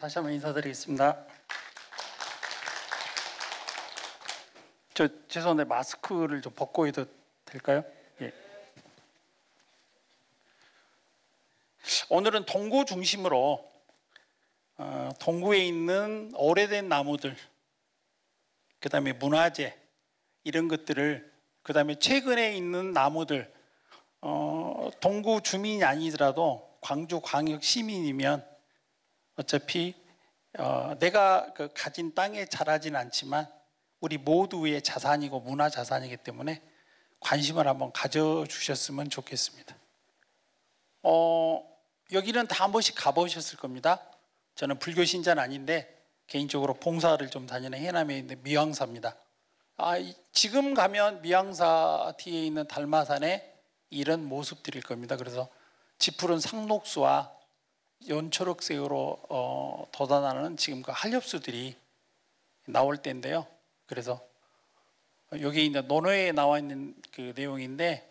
다시 한번 인사드리겠습니다. 죄송한데 마스크를 좀 벗고 해도 될까요? 예. 오늘은 동구 중심으로 동구에 있는 오래된 나무들, 그 다음에 문화재 이런 것들을, 그 다음에 최근에 있는 나무들, 동구 주민이 아니더라도 광주광역 시민이면 어차피 내가 가진 땅에 자라진 않지만 우리 모두의 자산이고 문화 자산이기 때문에 관심을 한번 가져주셨으면 좋겠습니다. 여기는 다 한 번씩 가보셨을 겁니다. 저는 불교 신자는 아닌데 개인적으로 봉사를 좀 다니는 해남에 있는 미왕사입니다. 지금 가면 미왕사 뒤에 있는 달마산에 이런 모습들일 겁니다. 그래서 짙푸른 상록수와 연초록색으로 돋아나는 지금 그 한렵수들이 나올 때인데요. 그래서 여기 있는 논어에 나와 있는 그 내용인데,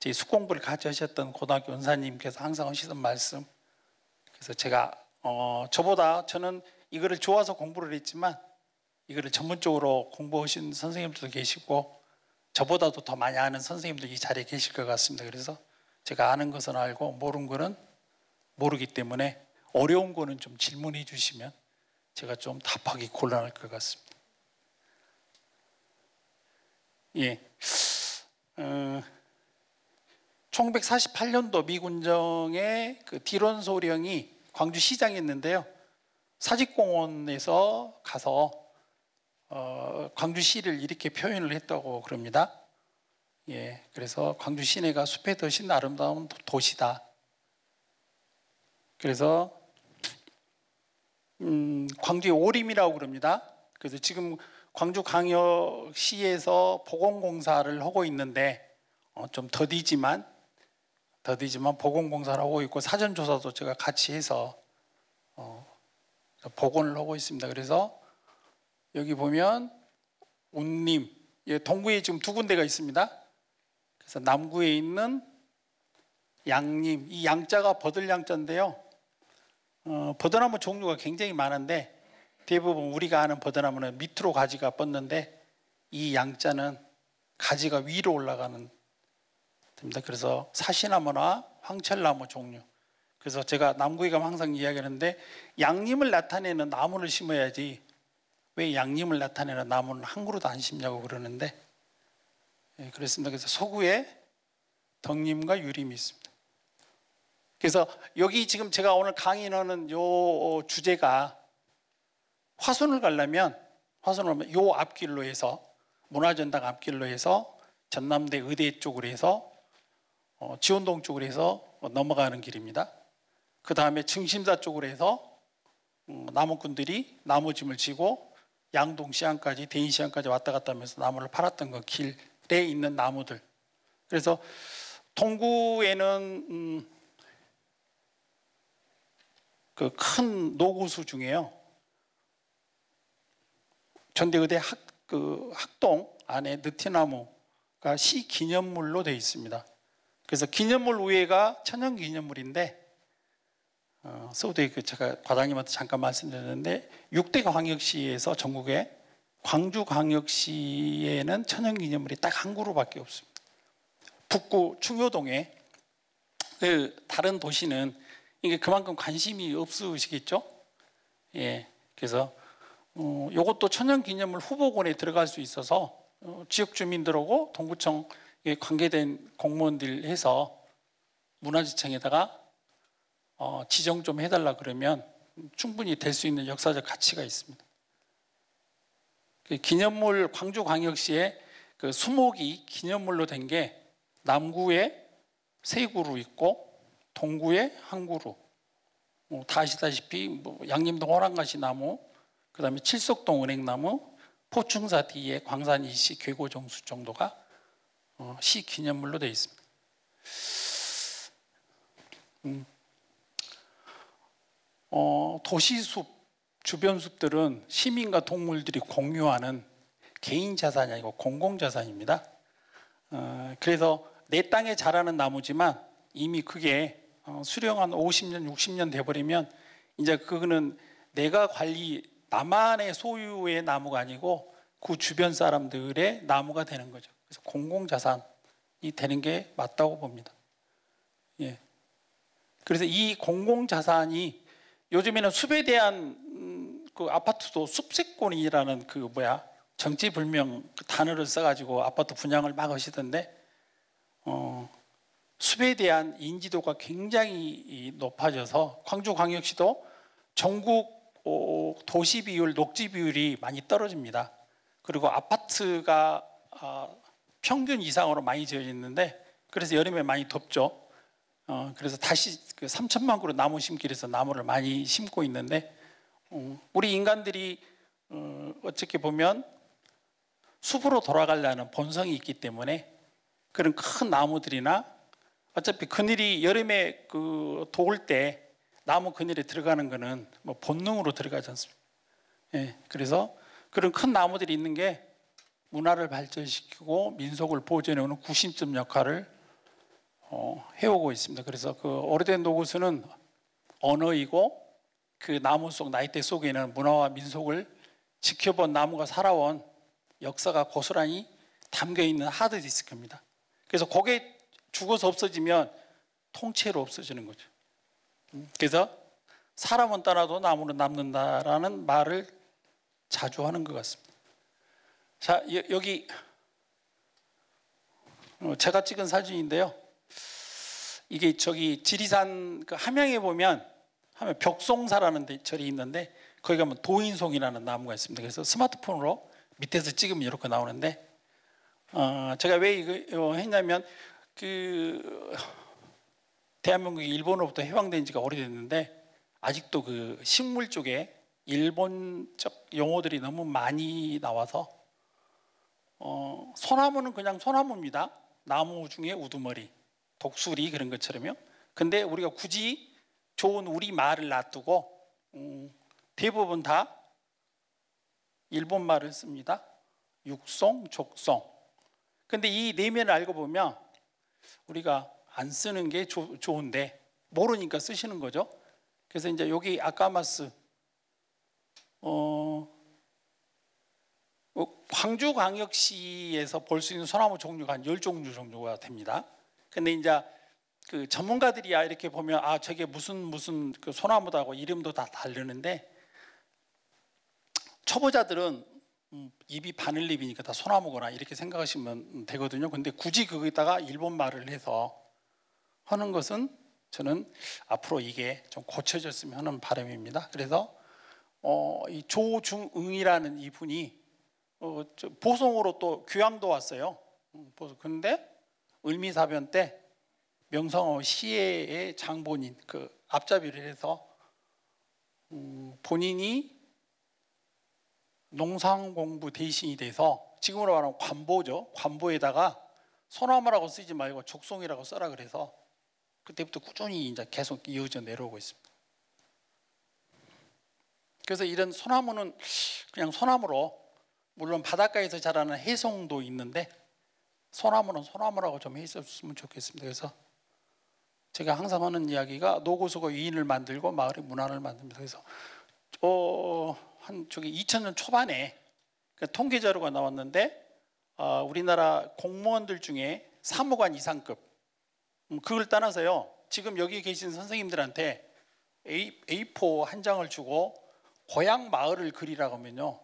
제 숙공부를 같이 하셨던 고등학교 원사님께서 항상 하시던 말씀. 그래서 제가 저는 이거를 좋아서 공부를 했지만 이거를 전문적으로 공부하신 선생님들도 계시고 저보다도 더 많이 아는 선생님들이 이 자리에 계실 것 같습니다. 그래서 제가 아는 것은 알고 모르는 거는 모르기 때문에 어려운 거는 좀 질문해 주시면 제가 좀 답하기 곤란할 것 같습니다. 예. 1948년도 미군정의 그 디론 소령이 광주시장이었는데요. 사직공원에서 가서 광주시를 이렇게 표현을 했다고 그럽니다. 예, 그래서 광주 시내가 숲에 드신 아름다운 도시다. 그래서 광주의 오림이라고 그럽니다. 그래서 지금 광주광역시에서 보건공사를 하고 있는데 좀 더디지만 보건공사를 하고 있고 사전조사도 제가 같이 해서 복원을 하고 있습니다. 그래서 여기 보면 운림, 동구에 지금 두 군데가 있습니다. 그래서 남구에 있는 양림, 이 양자가 버들양자인데요. 버드나무 종류가 굉장히 많은데 대부분 우리가 아는 버드나무는 밑으로 가지가 뻗는데 이 양자는 가지가 위로 올라가는 됩니다. 그래서 사시나무나 황철나무 종류. 그래서 제가 남구에 가면 항상 이야기하는데 양림을 나타내는 나무를 심어야지 왜 양림을 나타내는 나무는 한 그루도 안 심냐고 그러는데, 예, 그렇습니다. 그래서 서구에 덕림과 유림이 있습니다. 그래서 여기 지금 제가 오늘 강의하는 요 주제가 화순을 가려면 요 앞길로 해서 문화전당 앞길로 해서 전남대 의대 쪽으로 해서 지원동 쪽으로 해서 넘어가는 길입니다. 그 다음에 증심사 쪽으로 해서 나무꾼들이 나무짐을 지고 양동 시안까지 대인 시안까지 왔다 갔다 하면서 나무를 팔았던 그 길에 있는 나무들. 그래서 동구에는 그 큰 노구수 중에요, 전대의대 학동 안에 느티나무가 시 기념물로 되어 있습니다. 그래서 기념물 우회가 천연기념물인데 서울대 제가 과장님한테 잠깐 말씀드렸는데 6대 광역시에서 전국에 광주광역시에는 천연기념물이 딱 한 그루밖에 없습니다. 북구 충효동에, 다른 도시는 이게 그만큼 관심이 없으시겠죠? 예, 그래서 이것도 천연기념물 후보군에 들어갈 수 있어서 지역 주민들하고 동구청에 관계된 공무원들 해서 문화재청에다가 지정 좀 해달라 그러면 충분히 될 수 있는 역사적 가치가 있습니다. 기념물, 광주광역시에 그 수목이 기념물로 된 게 남구에 3그루 있고 동구에 1그루, 다 아시다시피 양림동 호랑가시 나무, 그 다음에 칠석동 은행나무, 포충사 뒤에 광산 이시 괴고정수 정도가 시 기념물로 되어 있습니다. 도시숲, 주변 숲들은 시민과 동물들이 공유하는 개인 자산이 아니고 공공자산입니다. 그래서 내 땅에 자라는 나무지만 이미 그게 수령 한 50년, 60년 돼버리면 이제 그거는 내가 나만의 소유의 나무가 아니고 그 주변 사람들의 나무가 되는 거죠. 그래서 공공자산이 되는 게 맞다고 봅니다. 예. 그래서 이 공공자산이 요즘에는 숲에 대한 그 아파트도 숲세권이라는 정치불명 그 단어를 써가지고 아파트 분양을 막 하시던데 숲에 대한 인지도가 굉장히 높아져서 광주광역시도 전국 도시 비율, 녹지 비율이 많이 떨어집니다. 그리고 아파트가 평균 이상으로 많이 지어져 있는데 그래서 여름에 많이 덥죠. 그래서 다시 그 3천만 그루 나무 심기에서 나무를 많이 심고 있는데 우리 인간들이 어떻게 보면 숲으로 돌아가려는 본성이 있기 때문에 그런 큰 나무들이나 어차피 그늘이 여름에 더울 때 나무 그늘에 들어가는 거는 뭐 본능으로 들어가지 않습니까? 예, 그래서 그런 큰 나무들이 있는 게 문화를 발전시키고 민속을 보존해오는 구심점 역할을 해오고 있습니다. 그래서 그 오래된 노구스는 언어이고 그 나무 속 나이대 속에는 문화와 민속을 지켜본 나무가 살아온 역사가 고스란히 담겨 있는 하드디스크입니다. 그래서 그게 죽어서 없어지면 통째로 없어지는 거죠. 그래서 사람은 떠나도 나무는 남는다라는 말을 자주 하는 것 같습니다. 자, 여기 제가 찍은 사진인데요. 이게 저기 지리산 그 함양에 보면 벽송사라는 절이 있는데 거기 가면 도인송이라는 나무가 있습니다. 그래서 스마트폰으로 밑에서 찍으면 이렇게 나오는데 제가 왜 이거 했냐면 대한민국이 일본으로부터 해방된 지가 오래됐는데 아직도 그 식물 쪽에 일본적 용어들이 너무 많이 나와서 소나무는 그냥 소나무입니다. 나무 중에 우두머리, 독수리 그런 것처럼요. 근데 우리가 굳이 좋은 우리 말을 놔두고 대부분 다 일본 말을 씁니다. 육송, 족송. 근데 이 내면을 알고 보면 우리가 안 쓰는 게 좋은데 모르니까 쓰시는 거죠. 그래서 이제 여기 아까마스 광주광역시에서 볼 수 있는 소나무 종류가 한 10종류 정도가 됩니다. 근데 이제 그 전문가들이야 이렇게 보면 저게 무슨 그 소나무다고 이름도 다 다르는데 초보자들은 잎이 바늘잎이니까 다 소나무거나 이렇게 생각하시면 되거든요. 근데 굳이 거기다가 일본 말을 해서 하는 것은 저는 앞으로 이게 좀 고쳐졌으면 하는 바람입니다. 그래서 이 조중응이라는 이분이 보성으로 또 교양도 왔어요. 그런데 을미사변 때 명성황후 시해의 장본인 그 앞잡이를 해서 본인이 농상공부 대신이 돼서 지금으로 말하면 관보죠. 관보에다가 소나무라고 쓰지 말고 족송이라고 써라 그래서 그때부터 꾸준히 이제 계속 이어져 내려오고 있습니다. 그래서 이런 소나무는 그냥 소나무로 물론 바닷가에서 자라는 해송도 있는데 소나무는 소나무라고 좀 했었으면 좋겠습니다. 그래서 제가 항상 하는 이야기가 노고수고 위인을 만들고 마을의 문화를 만듭니다. 그래서 한 2000년 초반에 통계 자료가 나왔는데 우리나라 공무원들 중에 사무관 이상급 그걸 떠나서요. 지금 여기 계신 선생님들한테 A4 한 장을 주고 고향 마을을 그리라고 하면요.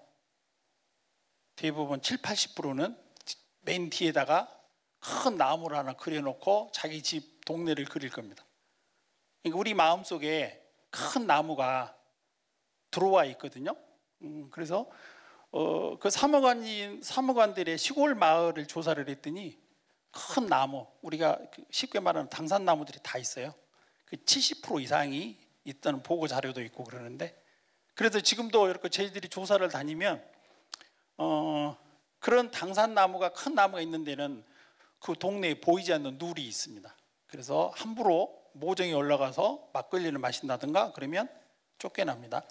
대부분 70~80%는 맨 뒤에다가 큰 나무를 하나 그려놓고 자기 집 동네를 그릴 겁니다. 그러니까 우리 마음속에 큰 나무가 들어와 있거든요. 그래서 그 사무관들의 시골 마을을 조사를 했더니 큰 나무, 우리가 쉽게 말하는 당산나무들이 다 있어요. 그 70% 이상이 있다는 보고 자료도 있고 그러는데 그래서 지금도 이렇게 저희들이 조사를 다니면 그런 당산나무가 큰 나무가 있는 데는 그 동네에 보이지 않는 누리 있습니다. 그래서 함부로 모종에 올라가서 막걸리를 마신다든가 그러면 쫓겨납니다.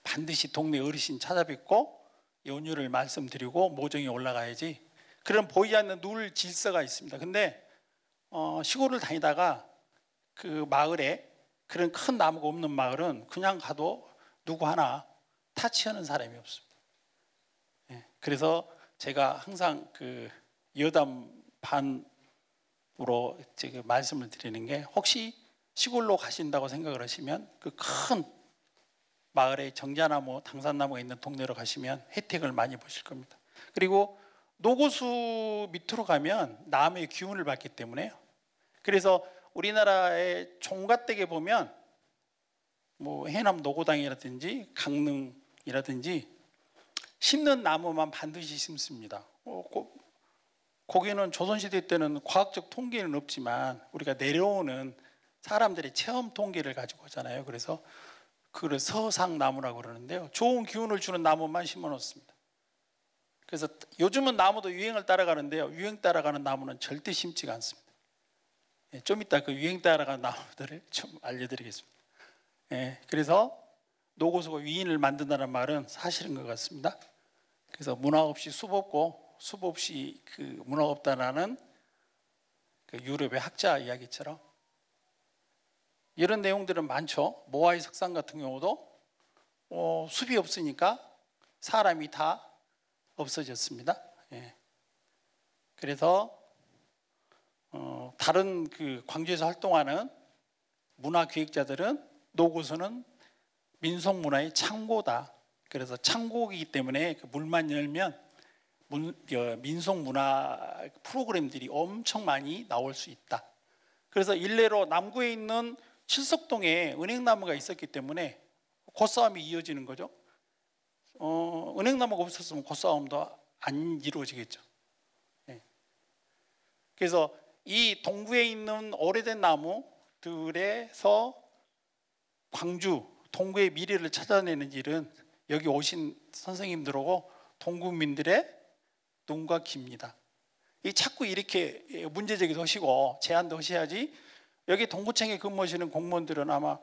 반드시 동네 어르신 찾아뵙고 연유를 말씀드리고 모종에 올라가야지. 그런 보이지 않는 누를 질서가 있습니다. 근데 시골을 다니다가 그 마을에 그런 큰 나무가 없는 마을은 그냥 가도 누구 하나 타치하는 사람이 없습니다. 예, 그래서 제가 항상 그 여담 반으로 제가 말씀을 드리는 게, 혹시 시골로 가신다고 생각을 하시면 그 큰 마을에 정자나무, 당산나무가 있는 동네로 가시면 혜택을 많이 보실 겁니다. 그리고 노고수 밑으로 가면 나무의 기운을 받기 때문에요. 그래서 우리나라의 종갓댁에 보면 뭐 해남 노고당이라든지 강릉이라든지 심는 나무만 반드시 심습니다. 거기는 조선시대 때는 과학적 통계는 없지만 우리가 내려오는 사람들의 체험 통계를 가지고 오잖아요. 그래서 그걸 서상나무라고 그러는데요, 좋은 기운을 주는 나무만 심어 놓습니다. 그래서 요즘은 나무도 유행을 따라가는데요, 유행 따라가는 나무는 절대 심지가 않습니다. 좀 이따 그 유행 따라가는 나무들을 좀 알려드리겠습니다. 그래서 노고수가 위인을 만든다는 말은 사실인 것 같습니다. 그래서 문화 없이 숲 없고 숲 없이 그 문화 없다라는 그 유럽의 학자 이야기처럼 이런 내용들은 많죠. 모아이 석산 같은 경우도 숲이 없으니까 사람이 다 없어졌습니다. 그래서 다른 그 광주에서 활동하는 문화기획자들은 노고수는 민속문화의 창고다. 그래서 창고이기 때문에 그 물만 열면 민속문화 프로그램들이 엄청 많이 나올 수 있다. 그래서 일례로 남구에 있는 칠석동에 은행나무가 있었기 때문에 고싸움이 이어지는 거죠. 은행나무가 없었으면 고싸움도 안 이루어지겠죠. 그래서 이 동구에 있는 오래된 나무들에서 광주, 동구의 미래를 찾아내는 일은 여기 오신 선생님들하고 동구민들의 눈과 귀입니다. 자꾸 이렇게 문제제기도 하시고 제안도 하셔야지. 여기 동구청에 근무하시는 공무원들은 아마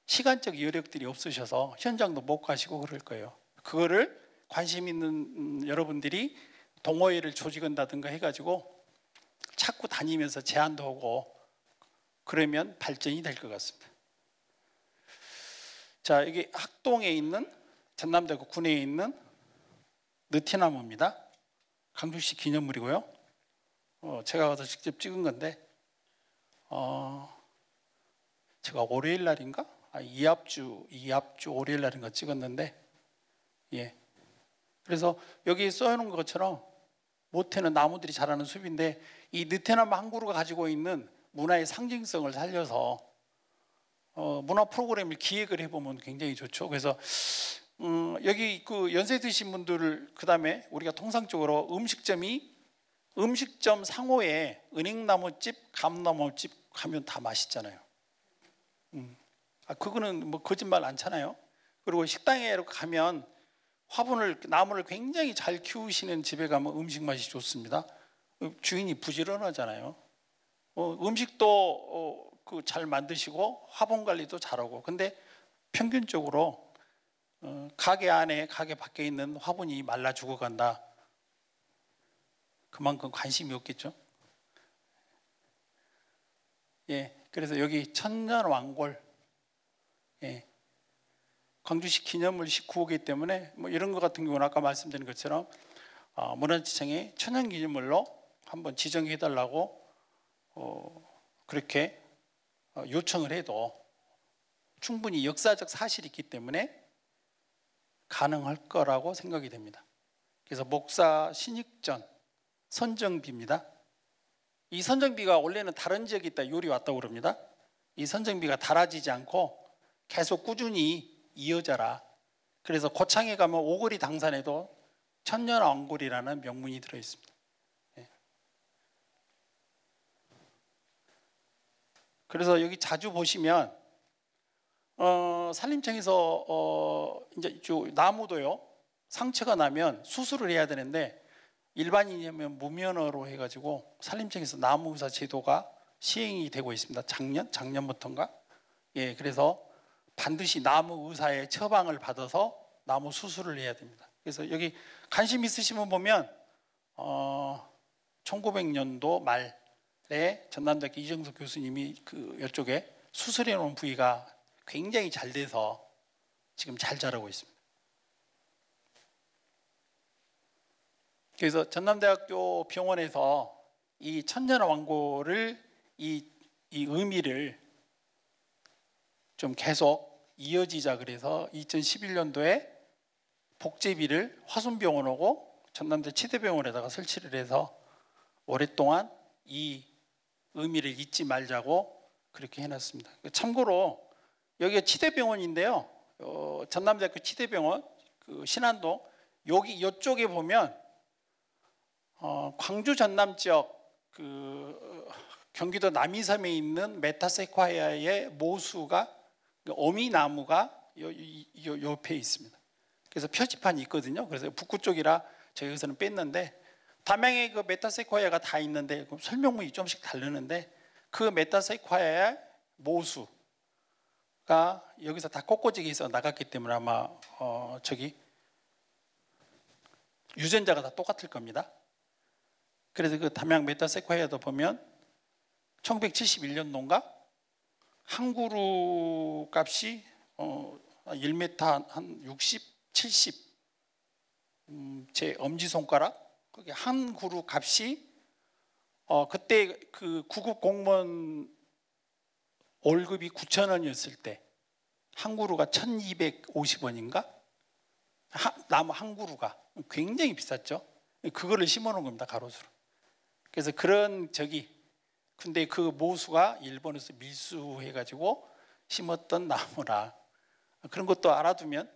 시간적 여력들이 없으셔서 현장도 못 가시고 그럴 거예요. 그거를 관심 있는 여러분들이 동호회를 조직한다든가 해가지고 자꾸 다니면서 제안도 하고 그러면 발전이 될 것 같습니다. 자, 여기 학동에 있는 전남대구 군내에 있는 느티나무입니다. 강주시 기념물이고요. 제가 가서 직접 찍은 건데 제가 월요일 날인가? 이합주 월요일 날인가 찍었는데, 그래서 여기 써놓은 것처럼 모태는 나무들이 자라는 숲인데 이 느티나무 한 그루가 가지고 있는 문화의 상징성을 살려서 문화 프로그램을 기획을 해보면 굉장히 좋죠. 그래서 여기 그 연세 드신 분들, 그 다음에 우리가 통상적으로 음식점 상호에 은행나무집, 감나무집 가면 다 맛있잖아요. 그거는 뭐 거짓말 않잖아요. 그리고 식당에 가면 나무를 굉장히 잘 키우시는 집에 가면 음식 맛이 좋습니다. 주인이 부지런하잖아요. 음식도 잘 만드시고 화분 관리도 잘하고. 근데 평균적으로 가게 안에, 가게 밖에 있는 화분이 말라 죽어간다. 그만큼 관심이 없겠죠. 그래서 여기 천년왕골, 광주시 기념물 19호기 때문에 뭐 이런 것 같은 경우는 아까 말씀드린 것처럼 문화재청에 천연기념물로 한번 지정해달라고 그렇게 요청을 해도 충분히 역사적 사실이 있기 때문에 가능할 거라고 생각이 됩니다. 그래서 목사 신익전 선정비입니다. 이 선정비가 원래는 다른 지역에 있다 요리 왔다고 그럽니다. 이 선정비가 달아지지 않고 계속 꾸준히 이어져라. 그래서 고창에 가면 오거리 당산에도 천년왕골이라는 명문이 들어있습니다. 그래서 여기 자주 보시면 산림청에서 이제 나무도요, 상처가 나면 수술을 해야 되는데 일반인이면 무면허로 해가지고 산림청에서 나무의사 제도가 시행이 되고 있습니다. 작년부터인가? 그래서 반드시 나무의사의 처방을 받아서 나무 수술을 해야 됩니다. 그래서 여기 관심 있으시면 보면 1900년도 말에 전남대학교 이정석 교수님이 그 이쪽에 수술해 놓은 부위가 굉장히 잘 돼서 지금 잘 자라고 있습니다. 그래서 전남대학교 병원에서 이 천년왕고를 이 의미를 좀 계속 이어지자 그래서 2011년도에 복제비를 화순병원하고 전남대 치대병원에다가 설치를 해서 오랫동안 이 의미를 잊지 말자고 그렇게 해놨습니다. 참고로 여기가 치대병원인데요. 전남대학교 치대병원 그 신안동 여기 이쪽에 보면 광주 전남 지역 그 경기도 남이섬에 있는 메타세콰이아의 모수가 어미나무가 옆에 있습니다. 그래서 표지판이 있거든요. 그래서 북구 쪽이라 저희 여기서는 뺐는데 담양에 그 메타세콰이아가 다 있는데 설명문이 좀씩 다르는데 그 메타세콰이아의 모수가 여기서 다 꽃꽂이게 해서 나갔기 때문에 아마 저기 유전자가 다 똑같을 겁니다. 그래서 그 담양 메타세콰이아도 보면 1971년도인가 한 그루 값이 1m 한 60, 70 제 엄지손가락 그게 한 그루 값이 그때 그 구급 공무원 월급이 9,000원이었을 때 한 그루가 1,250원인가 나무 한 그루가 굉장히 비쌌죠. 그거를 심어 놓은 겁니다. 가로수로. 그래서 그런 근데 그 모수가 일본에서 밀수해가지고 심었던 나무라 그런 것도 알아두면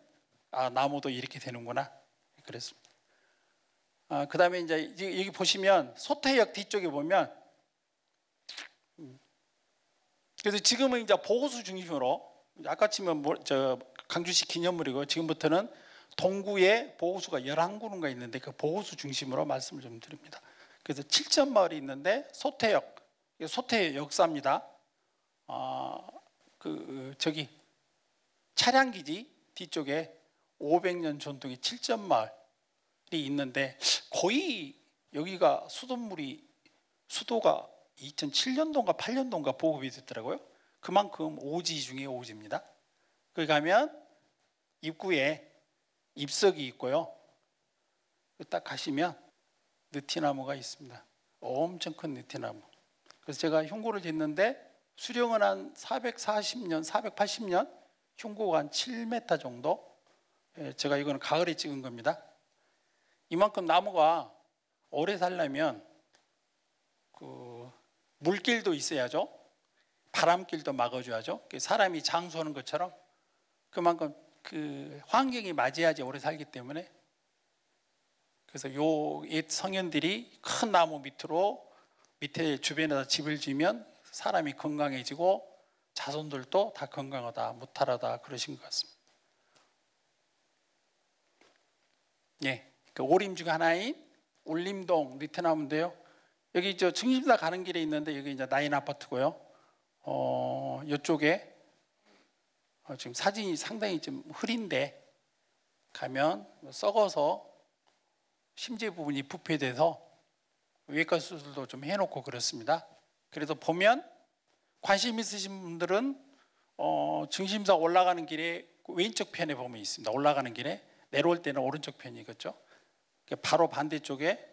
나무도 이렇게 되는구나 그랬습니다. 그 다음에 이제 여기 보시면 소태역 뒤쪽에 보면 그래서 지금은 이제 보호수 중심으로 아까 치면 강주시 기념물이고 지금부터는 동구에 보호수가 11그루가 있는데 그 보호수 중심으로 말씀을 좀 드립니다. 그래서 7천 마을이 있는데 소태역 역사입니다. 저기 차량기지 뒤쪽에 500년 전통의 7천 마을이 있는데 거의 여기가 수도가 2007년도인가 8년도인가 보급이 됐더라고요. 그만큼 오지 중에 오지입니다. 거기 가면 입구에 입석이 있고요. 딱 가시면 느티나무가 있습니다. 엄청 큰 느티나무. 그래서 제가 흉고를 쟀는데 수령은 한 440년, 480년, 흉고가 한 7m 정도. 제가 이거는 가을에 찍은 겁니다. 이만큼 나무가 오래 살려면 물길도 있어야죠. 바람길도 막아줘야죠. 사람이 장수하는 것처럼 그만큼 환경이 맞아야지 오래 살기 때문에 그래서 요 옛 성현들이 큰 나무 밑에 주변에다 집을 지으면 사람이 건강해지고 자손들도 다 건강하다, 무탈하다 그러신 것 같습니다. 예, 그 오림 중 하나인 울림동 느티나무인데요. 여기 중심사 가는 길에 있는데 여기 이제 나인 아파트고요. 이쪽에 지금 사진이 상당히 좀 흐린데 가면 썩어서 심지 부분이 부패돼서 외과 수술도 좀 해놓고 그렇습니다. 그래서 보면 관심 있으신 분들은 중심사 올라가는 길에 왼쪽 편에 보면 있습니다. 올라가는 길에 내려올 때는 오른쪽 편이겠죠. 바로 반대쪽에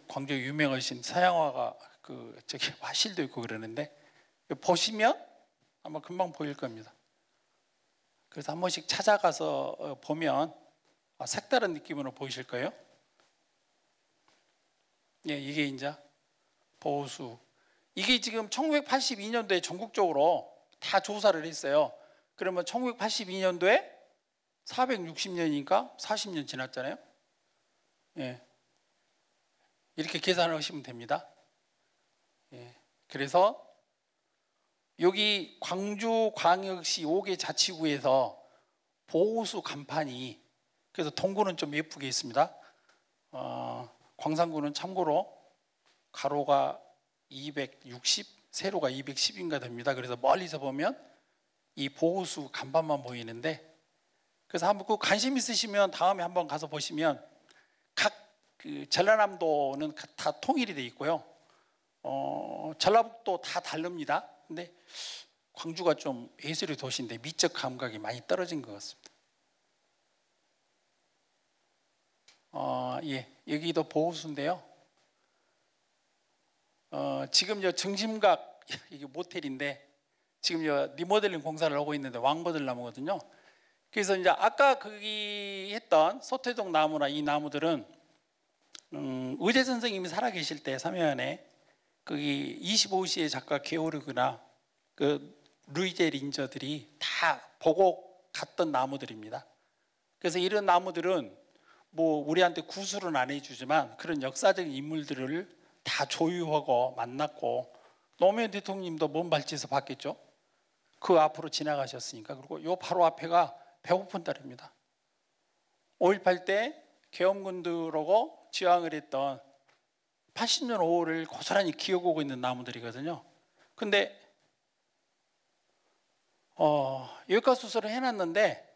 광주 유명하신 서양화가 저기 화실도 있고 그러는데 보시면 아마 금방 보일 겁니다. 그래서 한 번씩 찾아가서 보면 색다른 느낌으로 보이실 거예요. 예, 이게 이제 보호수. 이게 지금 1982년도에 전국적으로 다 조사를 했어요. 그러면 1982년도에 460년이니까 40년 지났잖아요. 예. 이렇게 계산을 하시면 됩니다. 예. 그래서 여기 광주광역시 5개 자치구에서 보호수 간판이 그래서 동구는 좀 예쁘게 있습니다. 광산구는 참고로 가로가 260, 세로가 210인가 됩니다. 그래서 멀리서 보면 이 보호수 간판만 보이는데 그래서 한번 관심 있으시면 다음에 한번 가서 보시면 각 전라남도는 다 통일이 돼 있고요. 전라북도 다 다릅니다. 근데 광주가 좀 예술의 도시인데 미적 감각이 많이 떨어진 것 같습니다. 예, 여기도 보호수인데요. 지금 저 정심각 이게 모텔인데 지금 저 리모델링 공사를 하고 있는데 왕버들 나무거든요. 그래서 이제 아까 거기 했던 소태동 나무나 이 나무들은 의재 선생님이 살아계실 때 삼해안에 거기 25시의 작가 게오르그나 그 루이제 린저들이 다 보고 갔던 나무들입니다. 그래서 이런 나무들은 뭐 우리한테 구술은 안 해주지만 그런 역사적인 인물들을 다 조유하고 만났고 노무현 대통령님도 먼 발치에서 봤겠죠. 그 앞으로 지나가셨으니까. 그리고 요 바로 앞에가 배고픈 딸입니다. 5.18 때 계엄군들하고 지황을 했던 80년 5월을 고스란히 기억하고 있는 나무들이거든요. 근데 여기까지 수술을 해놨는데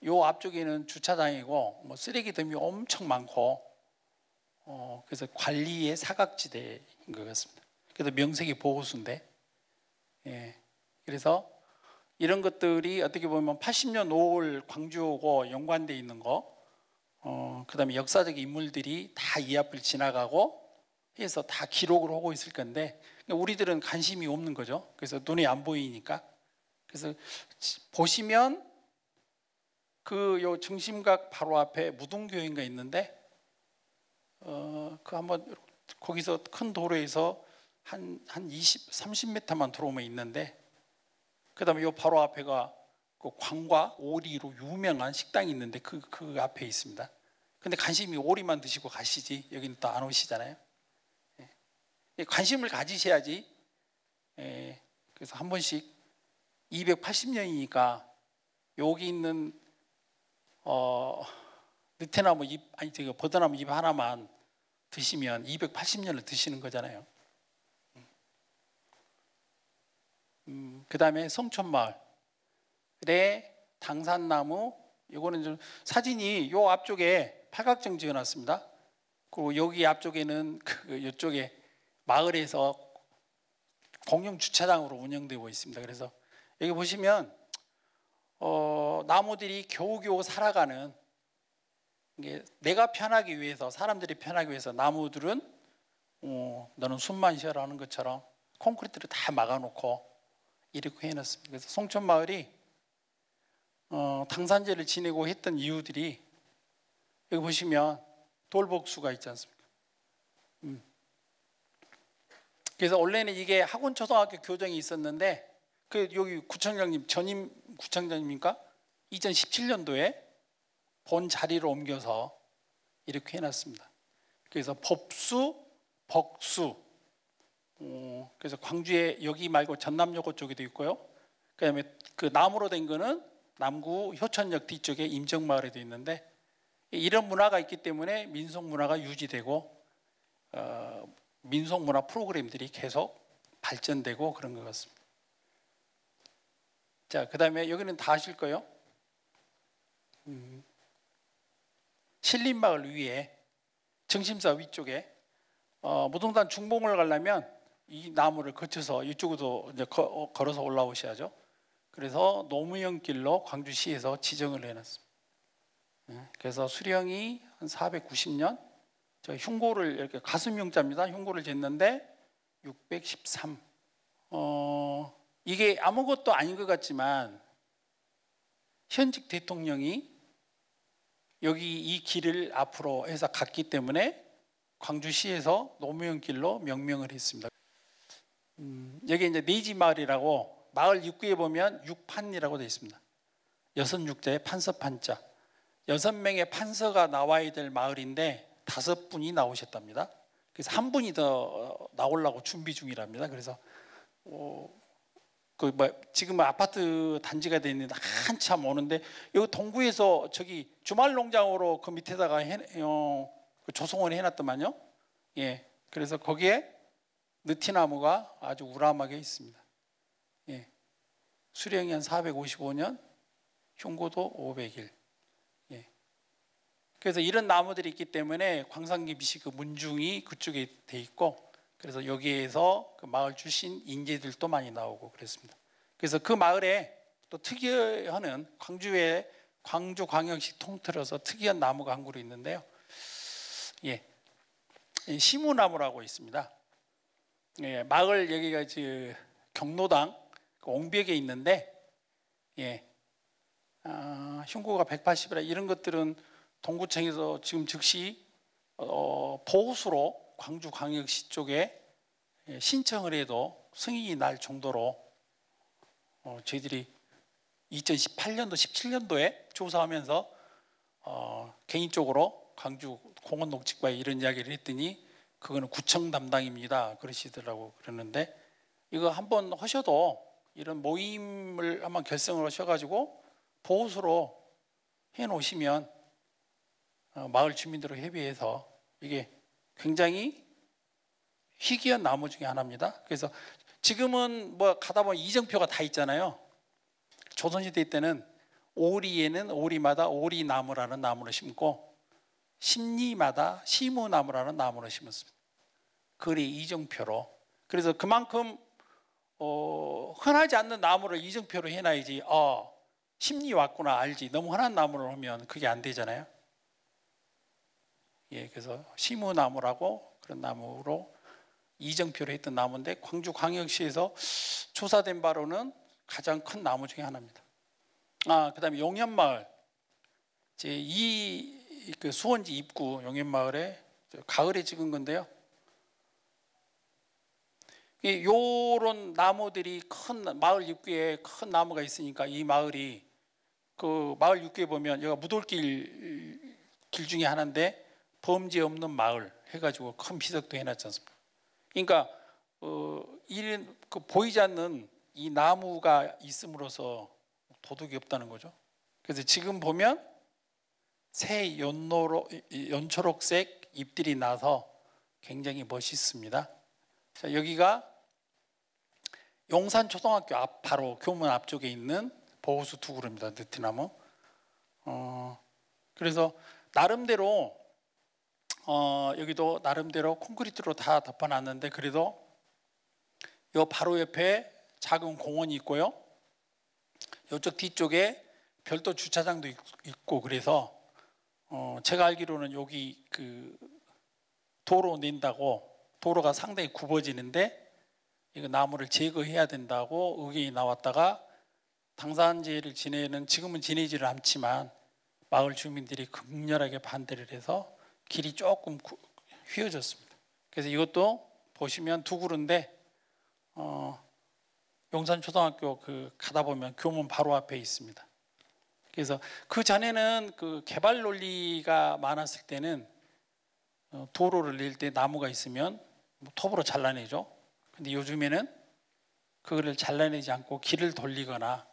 요 앞쪽에는 주차장이고 뭐 쓰레기 덤이 엄청 많고 그래서 관리의 사각지대인 것 같습니다. 그래서 명색이 보호수인데, 예, 그래서 이런 것들이 어떻게 보면 80년 5월 광주하고 연관되어 있는 거, 그다음에 역사적 인물들이 다 이 앞을 지나가고 해서 다 기록을 하고 있을 건데 우리들은 관심이 없는 거죠. 그래서 눈에 안 보이니까. 그래서 보시면 그 요 정심각 바로 앞에 무등교회가 있는데 그 한번 거기서 큰 도로에서 한 20, 30m만 들어오면 있는데 그다음에 요 바로 앞에가 그 광과 오리로 유명한 식당이 있는데 그 앞에 있습니다. 근데 관심이 오리만 드시고 가시지 여기는 또 안 오시잖아요. 예. 관심을 가지셔야지. 예. 그래서 한 번씩 280년이니까 여기 있는 느티나무 잎 아니 저기 버드나무 잎 하나만 드시면 280년을 드시는 거잖아요. 그 다음에 성촌마을의 당산나무 이거는 좀 사진이 요 앞쪽에 팔각정 지어놨습니다. 그리고 여기 앞쪽에는 그 이쪽에 마을에서 공영 주차장으로 운영되고 있습니다. 그래서 여기 보시면 나무들이 겨우겨우 살아가는 이게 내가 편하기 위해서 사람들이 편하기 위해서 나무들은 너는 숨만 쉬어라 하는 것처럼 콘크리트를 다 막아놓고 이렇게 해놨습니다. 그래서 송촌마을이 당산제를 지내고 했던 이유들이 여기 보시면 돌복수가 있지 않습니까? 그래서 원래는 이게 학원초등학교 교정이 있었는데 그 여기 구청장님 전임 구청장님입니까? 2017년도에 본 자리로 옮겨서 이렇게 해놨습니다. 그래서 법수, 벅수. 그래서 광주에 여기 말고 전남여고 쪽에도 있고요. 그다음에 그 나무로 된 거는 남구 효천역 뒤쪽에 임정마을에도 있는데 이런 문화가 있기 때문에 민속 문화가 유지되고 민속 문화 프로그램들이 계속 발전되고 그런 것 같습니다. 자, 그다음에 여기는 다 아실 거예요. 신림마을 위에 정심사 위쪽에 무등산 중봉을 가려면 이 나무를 거쳐서 이쪽으로 이제 걸어서 올라오셔야죠. 그래서 노무현 길로 광주시에서 지정을 해놨습니다. 그래서 수령이 한 490년 저 흉고를 이렇게 가슴흉자입니다. 흉고를 쟀는데 613. 이게 아무것도 아닌 것 같지만 현직 대통령이 여기 이 길을 앞으로 해서 갔기 때문에 광주시에서 노무현 길로 명명을 했습니다. 여기 이제 내지마을이라고 마을 입구에 보면 육판이라고 되어 있습니다. 66자에 판서판자. 6명의 판서가 나와야 될 마을인데 5분이 나오셨답니다. 그래서 한 분이 더 나오려고 준비 중이랍니다. 그래서 지금 아파트 단지가 되어 있는데 한참 오는데 여기 동구에서 저기 주말농장으로 그 밑에다가 조성을 해놨더만요. 예, 그래서 거기에 느티나무가 아주 우람하게 있습니다. 예, 수령이 한 455년, 흉고도 500일. 예, 그래서 이런 나무들이 있기 때문에 광산김씨 그 문중이 그쪽에 돼 있고, 그래서 여기에서 그 마을 출신 인재들도 많이 나오고 그랬습니다. 그래서 그 마을에 또 특이한 광주에 광주광역시 통틀어서 특이한 나무가 한 그루 있는데요. 예, 시무나무라고 있습니다. 예, 마을 여기가 경로당 옹벽에 있는데, 예, 흉고가 180이라 이런 것들은 동구청에서 지금 즉시 보호수로 광주광역시 쪽에 신청을 해도 승인이 날 정도로 저희들이 2018년도 17년도에 조사하면서 개인적으로 광주 공원농축과에 이런 이야기를 했더니 그거는 구청 담당입니다 그러시더라고. 그러는데 이거 한번 하셔도 이런 모임을 한번 결성을 하셔가지고 보호수로 해놓으시면 마을 주민들과 협의해서 이게 굉장히 희귀한 나무 중에 하나입니다. 그래서 지금은 뭐 가다 보면 이정표가 다 있잖아요. 조선시대 때는 오리에는 오리마다 오리나무라는 나무를 심고 심리마다 시무나무라는 나무를 심었습니다. 그게 이정표로. 그래서 그만큼 흔하지 않는 나무를 이정표로 해놔야지 심리 왔구나 알지. 너무 흔한 나무를 하면 그게 안 되잖아요. 예, 그래서 시무나무라고 그런 나무로 이정표로 했던 나무인데 광주광역시에서 조사된 바로는 가장 큰 나무 중에 하나입니다. 그다음에 용현마을, 그 수원지 입구 용현마을에 가을에 찍은 건데요. 요런 나무들이 큰 마을 입구에 큰 나무가 있으니까 이 마을이 그 마을 입구에 보면 여기가 무돌길 길 중에 하나인데 범죄 없는 마을 해가지고 큰 비석도 해놨지 않습니까? 그러니까 보이지 않는 이 나무가 있음으로써 도둑이 없다는 거죠. 그래서 지금 보면 새 연초록색 잎들이 나서 굉장히 멋있습니다. 자, 여기가 용산초등학교 앞 바로 교문 앞쪽에 있는 보호수 두 그루입니다. 느티나무. 그래서 나름대로 여기도 나름대로 콘크리트로 다 덮어놨는데 그래도 요 바로 옆에 작은 공원이 있고요. 이쪽 뒤쪽에 별도 주차장도 있고 그래서 제가 알기로는 여기 그 도로 낸다고 도로가 상당히 굽어지는데 이거 나무를 제거해야 된다고 의견이 나왔다가 당산제를 지내는 지금은 지내지를 않지만 마을 주민들이 극렬하게 반대를 해서 길이 조금 휘어졌습니다. 그래서 이것도 보시면 두 그루인데 용산초등학교 가다 보면 교문 바로 앞에 있습니다. 그래서 그 전에는 그 개발 논리가 많았을 때는 도로를 낼 때 나무가 있으면 톱으로 잘라내죠. 근데 요즘에는 그거를 잘라내지 않고 길을 돌리거나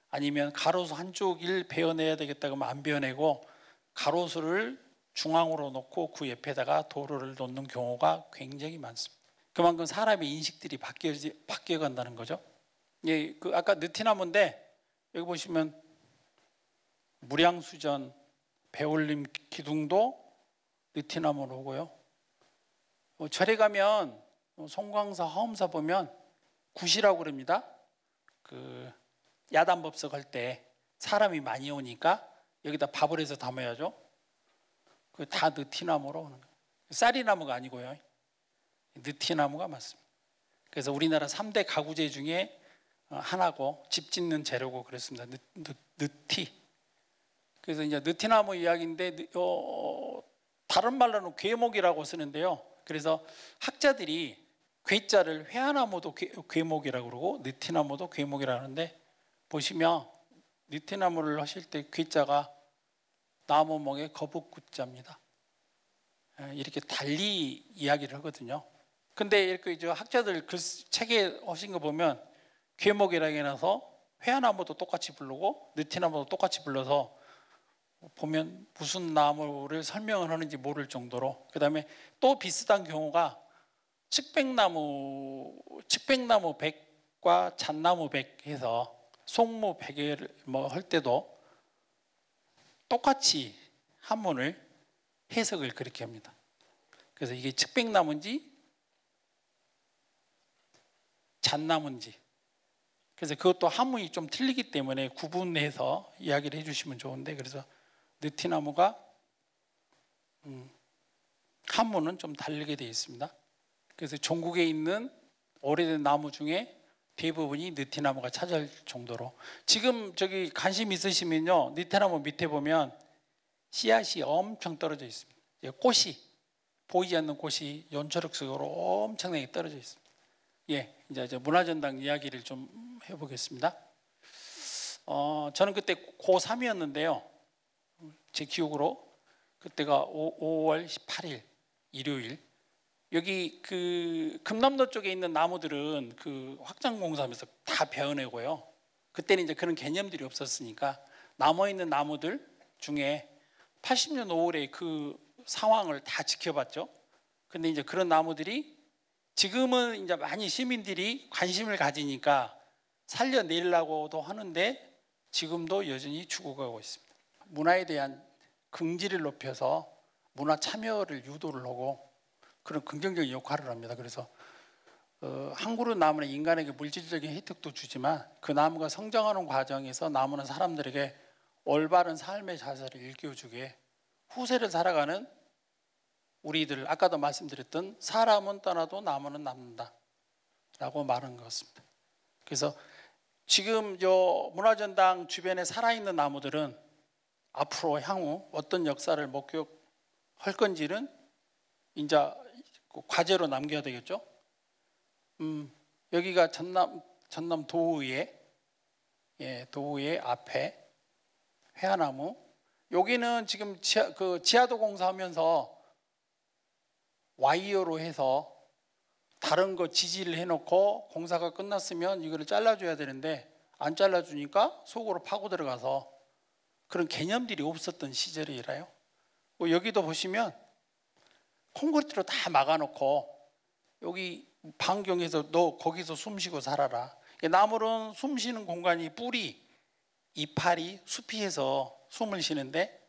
아니면 가로수 한쪽을 베어내야 되겠다 그러면 안 베어내고 가로수를 중앙으로 놓고 그 옆에다가 도로를 놓는 경우가 굉장히 많습니다. 그만큼 사람의 인식들이 바뀌어 간다는 거죠. 예, 아까 느티나무인데 여기 보시면 무량수전, 배올림 기둥도 느티나무로 오고요. 절에 가면 송광사, 화엄사 보면 굿이라고 그럽니다. 야단법석 할 때 사람이 많이 오니까 여기다 밥을 해서 담아야죠. 다 느티나무로 오는 거예요. 쌀이나무가 아니고요. 느티나무가 맞습니다. 그래서 우리나라 3대 가구재 중에 하나고 집 짓는 재료고 그랬습니다. 느티. 그래서 이제 느티나무 이야기인데 다른 말로는 괴목이라고 쓰는데요. 그래서 학자들이 괴자를 회화나무도 괴목이라고 그러고 느티나무도 괴목이라고 하는데 보시면 느티나무를 하실 때 괴자가 나무멍에 거북구자입니다. 이렇게 달리 이야기를 하거든요. 근데 이렇게 학자들 책에 하신 거 보면 괴목이라고 해놔서 회화나무도 똑같이 부르고 느티나무도 똑같이 불러서 보면 무슨 나무를 설명을 하는지 모를 정도로. 그 다음에 또 비슷한 경우가 측백나무 백과 잣나무 백 해서 송무 백을 할 때도 똑같이 한문을 해석을 그렇게 합니다. 그래서 이게 측백나무인지 잣나무인지 그래서 그것도 한문이 좀 틀리기 때문에 구분해서 이야기를 해주시면 좋은데, 그래서 느티나무가 한문은 좀 다르게 되어 있습니다. 그래서 전국에 있는 오래된 나무 중에 대부분이 느티나무가 차지할 정도로, 지금 저기 관심 있으시면요, 느티나무 밑에 보면 씨앗이 엄청 떨어져 있습니다. 꽃이, 보이지 않는 꽃이 연초록색으로 엄청나게 떨어져 있습니다. 예, 이제 문화전당 이야기를 좀 해보겠습니다. 저는 그때 고3이었는데요. 제 기억으로 그때가 5월 18일 일요일, 여기 그 금남로 쪽에 있는 나무들은 그 확장공사하면서 다 베어내고요. 그때는 이제 그런 개념들이 없었으니까 남아 있는 나무들 중에 80년 5월에 그 상황을 다 지켜봤죠. 근데 이제 그런 나무들이 지금은 이제 많이 시민들이 관심을 가지니까 살려내려고도 하는데 지금도 여전히 죽어가고 있습니다. 문화에 대한 긍지를 높여서 문화 참여를 유도를 하고 그런 긍정적인 역할을 합니다. 그래서 한 그루 나무는 인간에게 물질적인 혜택도 주지만 그 나무가 성장하는 과정에서 나무는 사람들에게 올바른 삶의 자세를 일깨워주기에 후세를 살아가는 우리들, 아까도 말씀드렸던 사람은 떠나도 나무는 남는다 라고 말한 것 같습니다. 그래서 지금 저 문화전당 주변에 살아있는 나무들은 앞으로 향후 어떤 역사를 목격할 건지는 이제 과제로 남겨야 되겠죠. 여기가 전남 도의회, 예, 도의회 앞에 회화나무. 여기는 지금 지하도 공사하면서 와이어로 해서 다른 거 지지를 해놓고 공사가 끝났으면 이거를 잘라줘야 되는데 안 잘라주니까 속으로 파고 들어가서 그런 개념들이 없었던 시절이라요. 여기도 보시면 콘크리트로 다 막아놓고 여기 반경에서 너 거기서 숨 쉬고 살아라. 나무는 숨 쉬는 공간이 뿌리, 이파리, 숲이 해서 숨을 쉬는데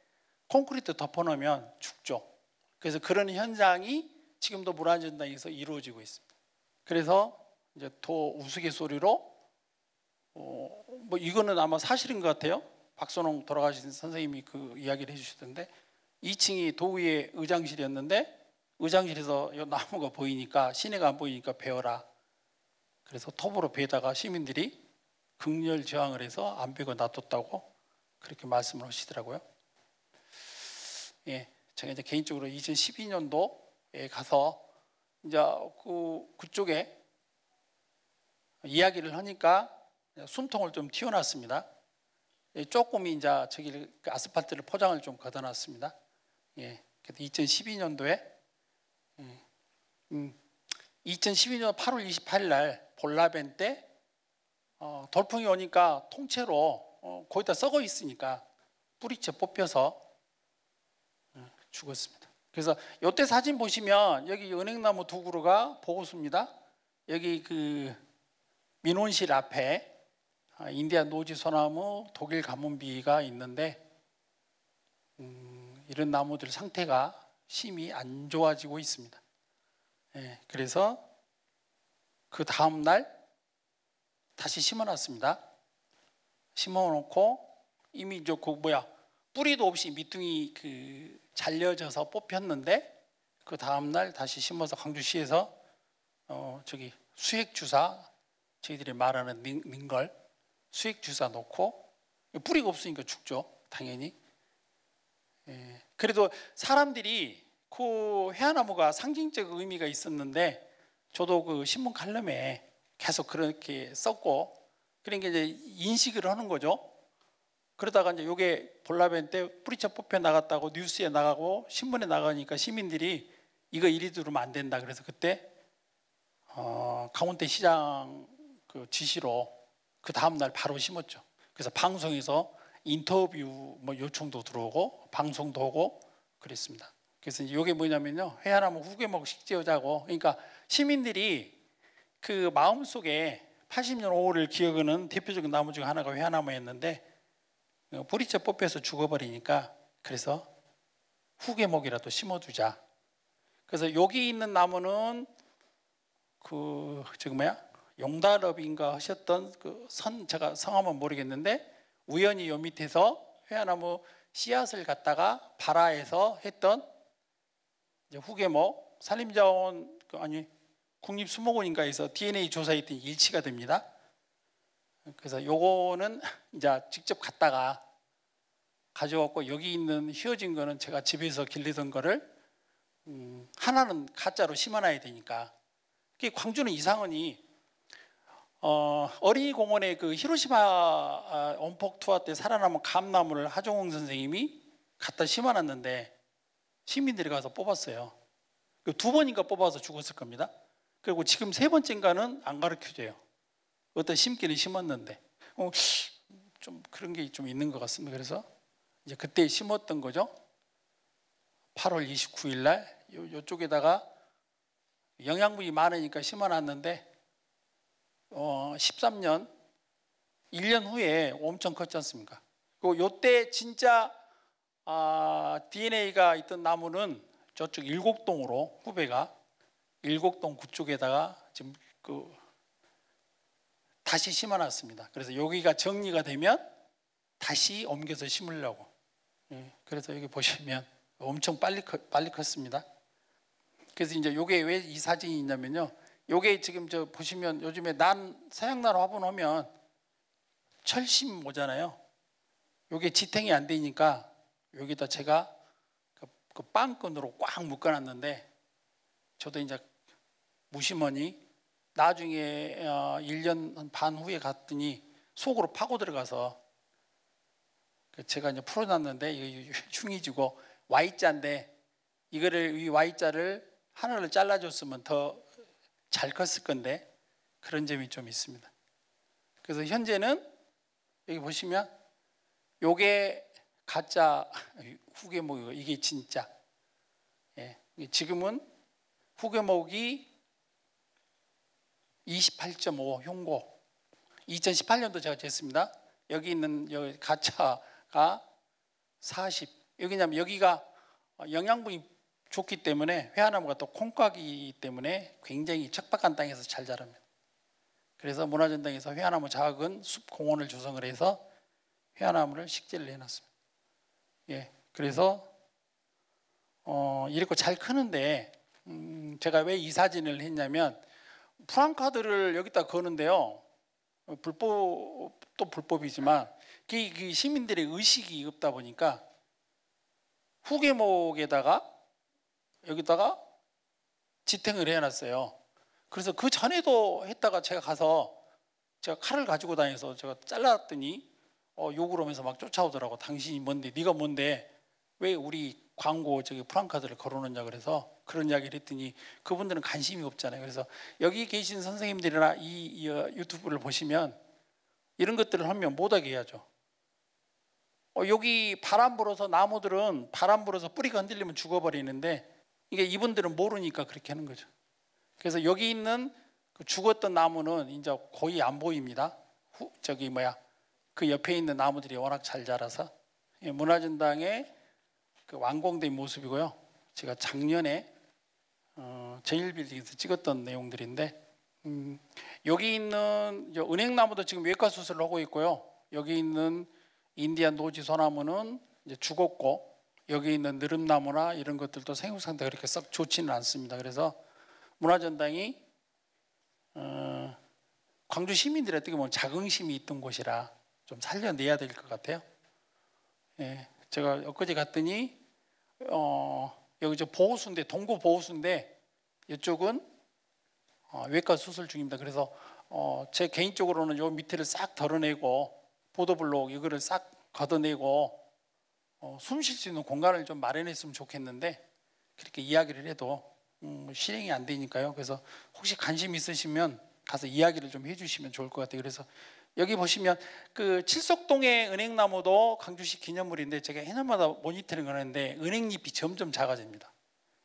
콘크리트 덮어놓으면 죽죠. 그래서 그런 현상이 지금도 문화전당에서 이루어지고 있습니다. 그래서 이제 더 우스갯소리로 뭐 이거는 아마 사실인 것 같아요. 박선홍 돌아가신 선생님이 그 이야기를 해주시던데 2층이 도의회 의장실이었는데 의장실에서 이 나무가 보이니까 시내가 안 보이니까 베어라. 그래서 톱으로 베다가 시민들이 극렬 저항을 해서 안 베고 놔뒀다고 그렇게 말씀을 하시더라고요. 예, 제가 이제 개인적으로 2012년도에 가서 이제 그쪽에 이야기를 하니까 숨통을 좀 틔워놨습니다. 조금 이제 저기 아스팔트를 포장을 좀 걷어놨습니다. 예, 그래서 2012년도에 2012년 8월 28일 날 볼라벤 때 돌풍이 오니까 통째로 거의 다 썩어 있으니까 뿌리채 뽑혀서 죽었습니다. 그래서 이때 사진 보시면 여기 은행나무 두 그루가 보고수입니다. 여기 그 민원실 앞에 인디안 노지 소나무, 독일 가문비가 있는데 이런 나무들 상태가 심히 안 좋아지고 있습니다. 예, 그래서 그 다음 날 다시 심어놨습니다. 심어놓고 이미 뿌리도 없이 밑둥이 잘려져서 뽑혔는데 그 다음 날 다시 심어서 광주시에서 저기 수액주사, 저희들이 말하는 링걸 수액주사 놓고 뿌리가 없으니까 죽죠, 당연히. 예, 그래도 사람들이 그 회화나무가 상징적 의미가 있었는데 저도 그 신문 칼럼에 계속 그렇게 썼고 그러니까 이제 인식을 하는 거죠. 그러다가 이제 요게 볼라벤 때 뿌리채 뽑혀 나갔다고 뉴스에 나가고 신문에 나가니까 시민들이 이거 이리 두면 안 된다. 그래서 그때 강원대 시장 그 지시로 그 다음 날 바로 심었죠. 그래서 방송에서 인터뷰 뭐 요청도 들어오고 방송도 하고 그랬습니다. 그래서 이게 뭐냐면요, 회화나무 후계목 식재하자고. 그러니까 시민들이 그 마음속에 80년 5월을 기억하는 대표적인 나무 중 하나가 회화나무였는데 뿌리채 뽑혀서 죽어버리니까 그래서 후계목이라도 심어두자. 그래서 여기 있는 나무는 용달업인가 하셨던 그 제가 성함은 모르겠는데 우연히 요 밑에서 회화나무 씨앗을 갖다가 발화해서 했던 이제 후계목 산림자원 국립수목원인가에서 DNA 조사했더니 일치가 됩니다. 그래서 요거는 이제 직접 갖다가 가져왔고 여기 있는 휘어진 거는 제가 집에서 기르던 거를 하나는 가짜로 심어놔야 되니까. 광주는 이상하니 어린이 공원에 그 히로시마 원폭 투하 때 살아남은 감나무를 하종홍 선생님이 갖다 심어놨는데 시민들이 가서 뽑았어요. 두 번인가 뽑아서 죽었을 겁니다. 그리고 지금 세 번째인가는 안 가르쳐줘요. 어떤 심기를 심었는데 좀 그런 게 좀 있는 것 같습니다. 그래서 이제 그때 심었던 거죠. 8월 29일 날 요쪽에다가 영양분이 많으니까 심어놨는데 13년 1년 후에 엄청 컸지 않습니까? 그리고 요때 진짜 DNA가 있던 나무는 저쪽 일곡동으로 후배가 일곡동 그쪽에다가 지금 다시 심어놨습니다. 그래서 여기가 정리가 되면 다시 옮겨서 심으려고. 그래서 여기 보시면 엄청 빨리 컸습니다. 그래서 이제 요게 왜 이 사진이 있냐면요. 요게 지금 저 보시면 요즘에 서양난 화분 하면 철심 오잖아요. 요게 지탱이 안 되니까 여기다 제가 그 빵끈으로 꽉 묶어놨는데 저도 이제 무심하니 나중에 1년 반 후에 갔더니 속으로 파고 들어가서 제가 이제 풀어놨는데 이거 흉이지고 Y자인데 이거를 이 Y자를 하나를 잘라줬으면 더 잘 컸을 건데 그런 점이 좀 있습니다. 그래서 현재는 여기 보시면 요게 가짜 후계목이고 이게 진짜. 지금은 후계목이 28.5 흉고 2018년도 제가 쟀습니다. 여기 있는 여기 가짜가 40. 여기냐면 여기가 영양분이 좋기 때문에 회화나무가 또 콩깍이기 때문에 굉장히 척박한 땅에서 잘 자랍니다. 그래서 문화전당에서 회화나무 작은 숲 공원을 조성을 해서 회화나무를 식재를 해놨습니다. 그래서 이렇게 잘 크는데 제가 왜 이 사진을 했냐면 프랑카드를 여기다 거는데요. 불법도 불법이지만 그 시민들의 의식이 없다 보니까 후계목에다가 여기다가 지탱을 해놨어요. 그래서 그 전에도 했다가 제가 가서 제가 칼을 가지고 다녀서 제가 잘랐더니 욕을 하면서 막 쫓아오더라고. 당신이 뭔데? 네가 뭔데? 왜 우리 광고 저기 프랑카드를 걸어놓냐 그래서 그런 이야기를 했더니 그분들은 관심이 없잖아요. 그래서 여기 계신 선생님들이나 이 유튜브를 보시면 이런 것들을 하면 못하게 해야죠. 여기 바람 불어서 나무들은 바람 불어서 뿌리가 흔들리면 죽어버리는데 이게 이분들은 모르니까 그렇게 하는 거죠. 그래서 여기 있는 그 죽었던 나무는 이제 거의 안 보입니다. 그 옆에 있는 나무들이 워낙 잘 자라서 문화전당의 그 완공된 모습이고요. 제가 작년에 제일빌딩에서 찍었던 내용들인데 여기 있는 은행나무도 지금 외과 수술을 하고 있고요. 여기 있는 인디안 노지 소나무는 이제 죽었고 여기 있는 느릅나무나 이런 것들도 생육 상태가 그렇게 썩 좋지는 않습니다. 그래서 문화전당이 광주 시민들이 어떻게 보면 자긍심이 있던 곳이라 좀 살려내야 될 것 같아요. 제가 엊그제 갔더니 여기 저 보호수인데 동구 보호수인데 이쪽은 외과 수술 중입니다. 그래서 제 개인적으로는 요 밑에를 싹 덜어내고 보도블록 이거를 싹 걷어내고 숨 쉴 수 있는 공간을 좀 마련했으면 좋겠는데 그렇게 이야기를 해도 실행이 안 되니까요. 그래서 혹시 관심 있으시면 가서 이야기를 좀 해주시면 좋을 것 같아요. 그래서 여기 보시면 그 칠석동의 은행나무도 광주시 기념물인데 제가 해년마다 모니터링을 하는데 은행잎이 점점 작아집니다.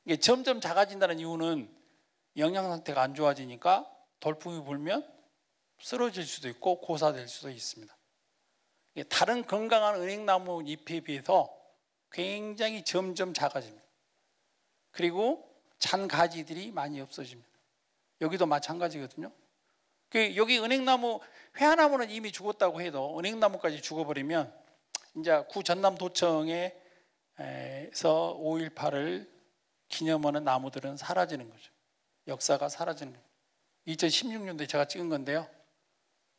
이게 점점 작아진다는 이유는 영양 상태가 안 좋아지니까 돌풍이 불면 쓰러질 수도 있고 고사될 수도 있습니다. 다른 건강한 은행나무 잎에 비해서 굉장히 점점 작아집니다. 그리고 잔 가지들이 많이 없어집니다. 여기도 마찬가지거든요. 여기 은행나무, 회화나무는 이미 죽었다고 해도 은행나무까지 죽어버리면 이제 구 전남도청에서 5.18을 기념하는 나무들은 사라지는 거죠. 역사가 사라지는 거예요. 2016년도에 제가 찍은 건데요.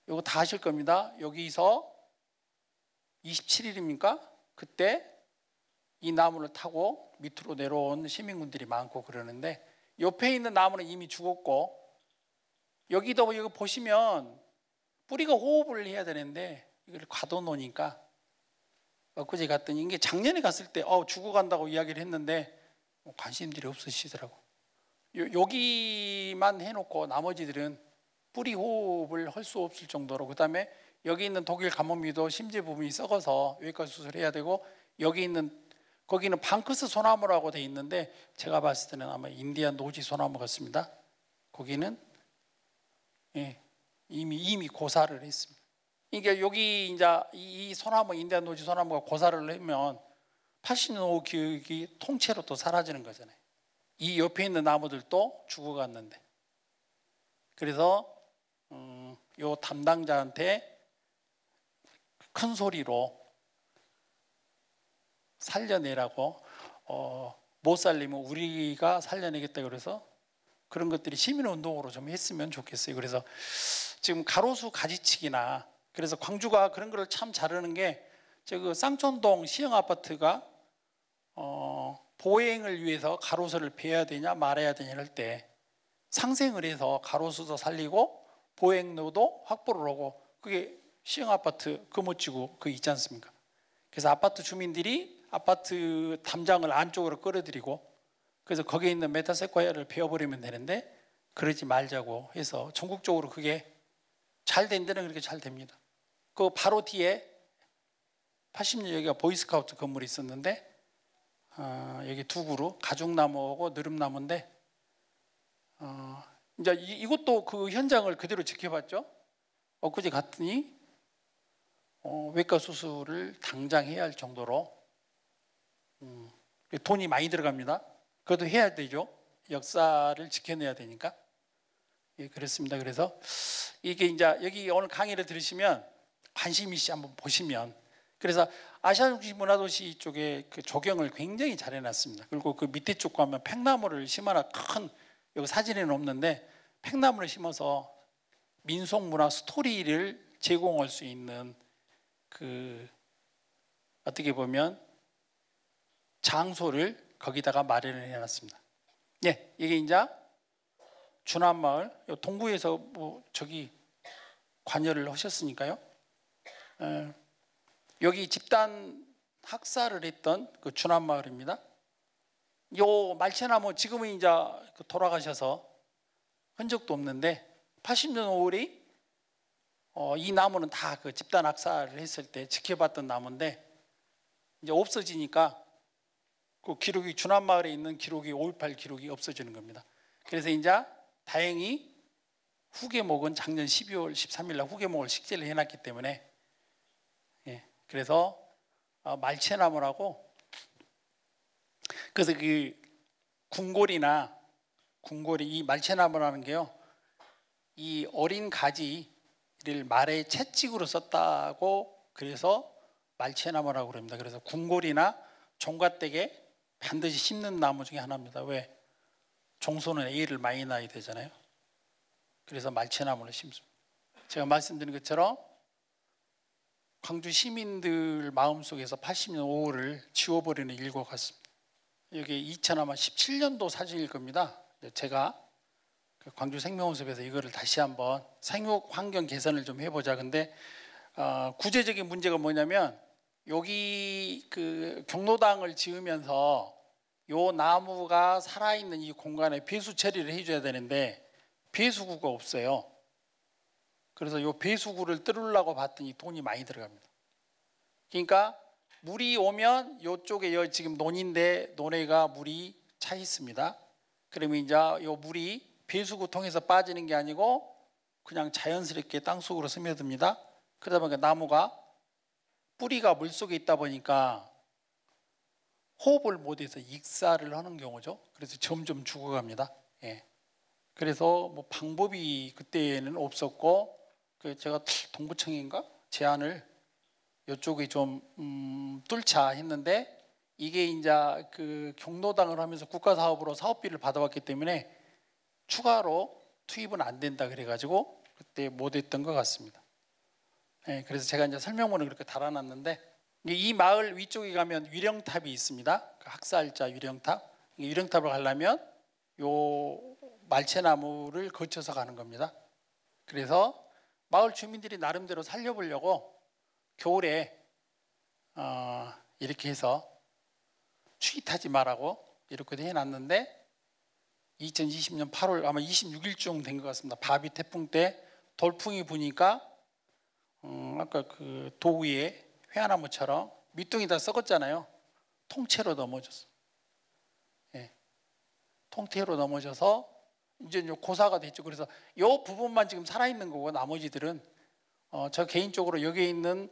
이거 다 아실 겁니다. 여기서 27일입니까? 그때 이 나무를 타고 밑으로 내려온 시민군들이 많고 그러는데, 옆에 있는 나무는 이미 죽었고, 여기도 이거 보시면 뿌리가 호흡을 해야 되는데 이걸 가둬놓으니까, 엊그제 갔더니, 이게 작년에 갔을 때 죽어간다고 이야기를 했는데 관심들이 없으시더라고. 여기만 해놓고 나머지들은 뿌리 호흡을 할 수 없을 정도로, 그 다음에 여기 있는 독일 가뭄이도 심지 부분이 썩어서 외과 수술해야 되고, 거기는 방크스 소나무라고 돼 있는데 제가 봤을 때는 아마 인디안 노지 소나무 같습니다. 거기는 이미 고사를 했습니다. 그러니까 여기 이제 이 소나무, 인디안 노지 소나무가 고사를 하면 80년 교육이 통째로 또 사라지는 거잖아요. 이 옆에 있는 나무들도 죽어갔는데, 그래서 요 담당자한테 큰 소리로 살려내라고, 못 살리면 우리가 살려내겠다 그래서 그런 것들이 시민운동으로 좀 했으면 좋겠어요. 그래서 지금 가로수 가지치기나, 그래서 광주가 그런 거를 참 잘하는 게, 저 쌍촌동 시형 아파트가 보행을 위해서 가로수를 베어야 되냐 말아야 되냐 할 때 상생을 해서 가로수도 살리고 보행로도 확보를 하고, 그게 시형 아파트 금호지구 그 있지 않습니까? 그래서 아파트 주민들이 아파트 담장을 안쪽으로 끌어들이고, 그래서 거기에 있는 메타세콰이아를 베어버리면 되는데 그러지 말자고 해서 전국적으로 그게 잘 된 데는 그렇게 잘 됩니다. 그 바로 뒤에 80년 여기가 보이스카우트 건물이 있었는데, 여기 두 그루 가죽나무하고 느릅나무인데, 이제 이것도 그 현장을 그대로 지켜봤죠. 엊그제 갔더니 외과 수술을 당장 해야 할 정도로 돈이 많이 들어갑니다. 그것도 해야 되죠. 역사를 지켜내야 되니까. 그렇습니다. 그래서 이게 이제 여기 오늘 강의를 들으시면 관심 있이 한번 보시면, 그래서 아시아 중심 문화도시 쪽에 그 조경을 굉장히 잘 해놨습니다. 그리고 그 밑에 쪽 가면 팽나무를 심어놔, 큰, 여기 사진에는 없는데 팽나무를 심어서 민속 문화 스토리를 제공할 수 있는, 그 어떻게 보면 장소를 거기다가 마련을 해놨습니다. 이게 이제 준안마을, 동구에서 뭐 저기 관여를 하셨으니까요. 여기 집단 학살을 했던 그 준안마을입니다. 요 말채나무 지금은 이제 돌아가셔서 흔적도 없는데, 80년 5월이 이 나무는 다 그 집단 학살을 했을 때 지켜봤던 나무인데, 이제 없어지니까 그 기록이, 준안마을에 있는 기록이 5.18 기록이 없어지는 겁니다. 그래서 이제 다행히 후계목은 작년 12월 13일 날 후계목을 식재를 해놨기 때문에, 그래서 말채나무라고, 그래서 그 궁궐이 이 말채나무라는 게요, 이 어린 가지를 말의 채찍으로 썼다고, 그래서 말채나무라고 그럽니다. 그래서 궁궐이나 종갓댁에 반드시 심는 나무 중에 하나입니다. 왜? 종소는 애를 많이 낳아야 되잖아요. 그래서 말채나무를 심습니다. 제가 말씀드린 것처럼 광주 시민들 마음속에서 80년 5월을 지워버리는 일과 같습니다. 여기 2017년도 사진일 겁니다. 제가 광주 생명호흡에서 이거를 다시 한번 생육 환경 개선을 좀 해보자. 근데 구체적인 문제가 뭐냐면, 여기 그 경로당을 지으면서 요 나무가 살아있는 이 공간에 배수 처리를 해줘야 되는데 배수구가 없어요. 그래서 요 배수구를 뚫으려고 봤더니 돈이 많이 들어갑니다. 그러니까 물이 오면 요쪽에 지금 논인데 논에가 물이 차 있습니다. 그러면 이제 요 물이 배수구 통해서 빠지는 게 아니고 그냥 자연스럽게 땅속으로 스며듭니다. 그러다 보니까 나무가 뿌리가 물속에 있다 보니까 호흡을 못해서 익사를 하는 경우죠. 그래서 점점 죽어갑니다. 그래서 뭐 방법이 그때는 없었고 제가 동부청인가 제안을 이쪽이 좀 뚫자 했는데 이게 이제 그 경로당을 하면서 국가사업으로 사업비를 받아왔기 때문에 추가로 투입은 안 된다 그래가지고 그때 못했던 것 같습니다. 네, 그래서 제가 이제 설명문을 그렇게 달아놨는데 이 마을 위쪽에 가면 위령탑이 있습니다. 그 학살자 위령탑. 이 위령탑을 가려면 요 말채나무를 거쳐서 가는 겁니다. 그래서 마을 주민들이 나름대로 살려보려고 겨울에 이렇게 해서 추위 타지 말라고 이렇게 해놨는데 2020년 8월 아마 26일쯤 된 것 같습니다. 바비 태풍 때 돌풍이 부니까 아까 그 도위에 회화나무처럼 밑둥이 다 썩었잖아요. 통째로 넘어졌어. 예. 통째로 넘어져서 이제 고사가 됐죠. 그래서 이 부분만 지금 살아있는 거고 나머지들은 저 개인적으로 여기에 있는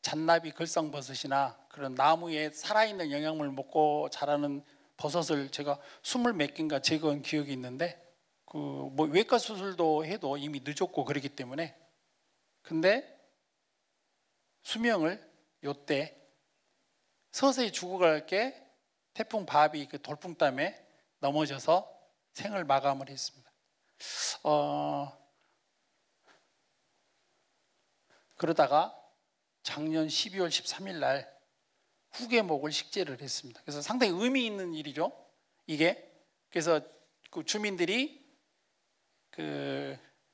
잔나비 걸상버섯이나 그런 나무에 살아있는 영양물 먹고 자라는 버섯을 제가 20몇 개인가 제거한 기억이 있는데 뭐 외과 수술도 해도 이미 늦었고 그렇기 때문에 근데 수명을 요때 서서히 죽어갈 게 태풍 바비 그 돌풍 때문에 넘어져서 생을 마감을 했습니다. 그러다가 작년 12월 13일 날 후계목을 식재를 했습니다. 그래서 상당히 의미 있는 일이죠. 이게 그래서 그 주민들이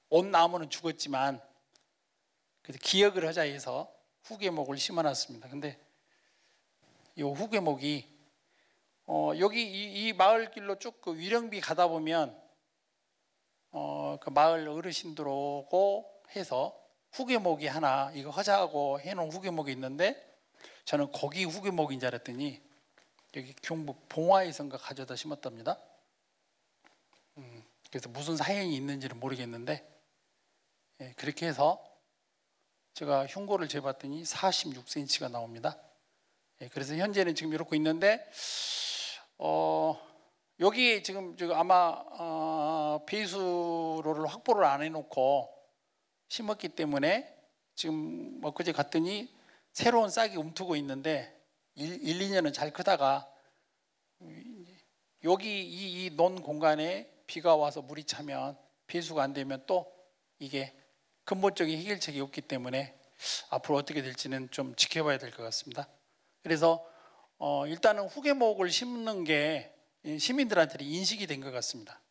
온 나무는 죽었지만 기억을 하자 해서 후계목을 심어놨습니다. 근데 이 후계목이 여기 이 마을길로 쭉 그 위령비 가다 보면 그 마을 어르신들하고 해서 후계목이 하나 이거 하자고 해놓은 후계목이 있는데 저는 거기 후계목인 줄 알았더니 여기 경북 봉화에선가 가져다 심었답니다. 그래서 무슨 사연이 있는지는 모르겠는데 그렇게 해서 제가 흉고를 재봤더니 46cm가 나옵니다. 그래서 현재는 지금 이렇게 있는데 여기 지금 아마 배수로를 확보를 안 해놓고 심었기 때문에 지금 엊그제 갔더니 새로운 싹이 움트고 있는데 1, 2년은 잘 크다가 여기 이 논 공간에 비가 와서 물이 차면 배수가 안 되면 또 이게 근본적인 해결책이 없기 때문에 앞으로 어떻게 될지는 좀 지켜봐야 될 것 같습니다. 그래서 일단은 후계목을 심는 게 시민들한테 인식이 된 것 같습니다.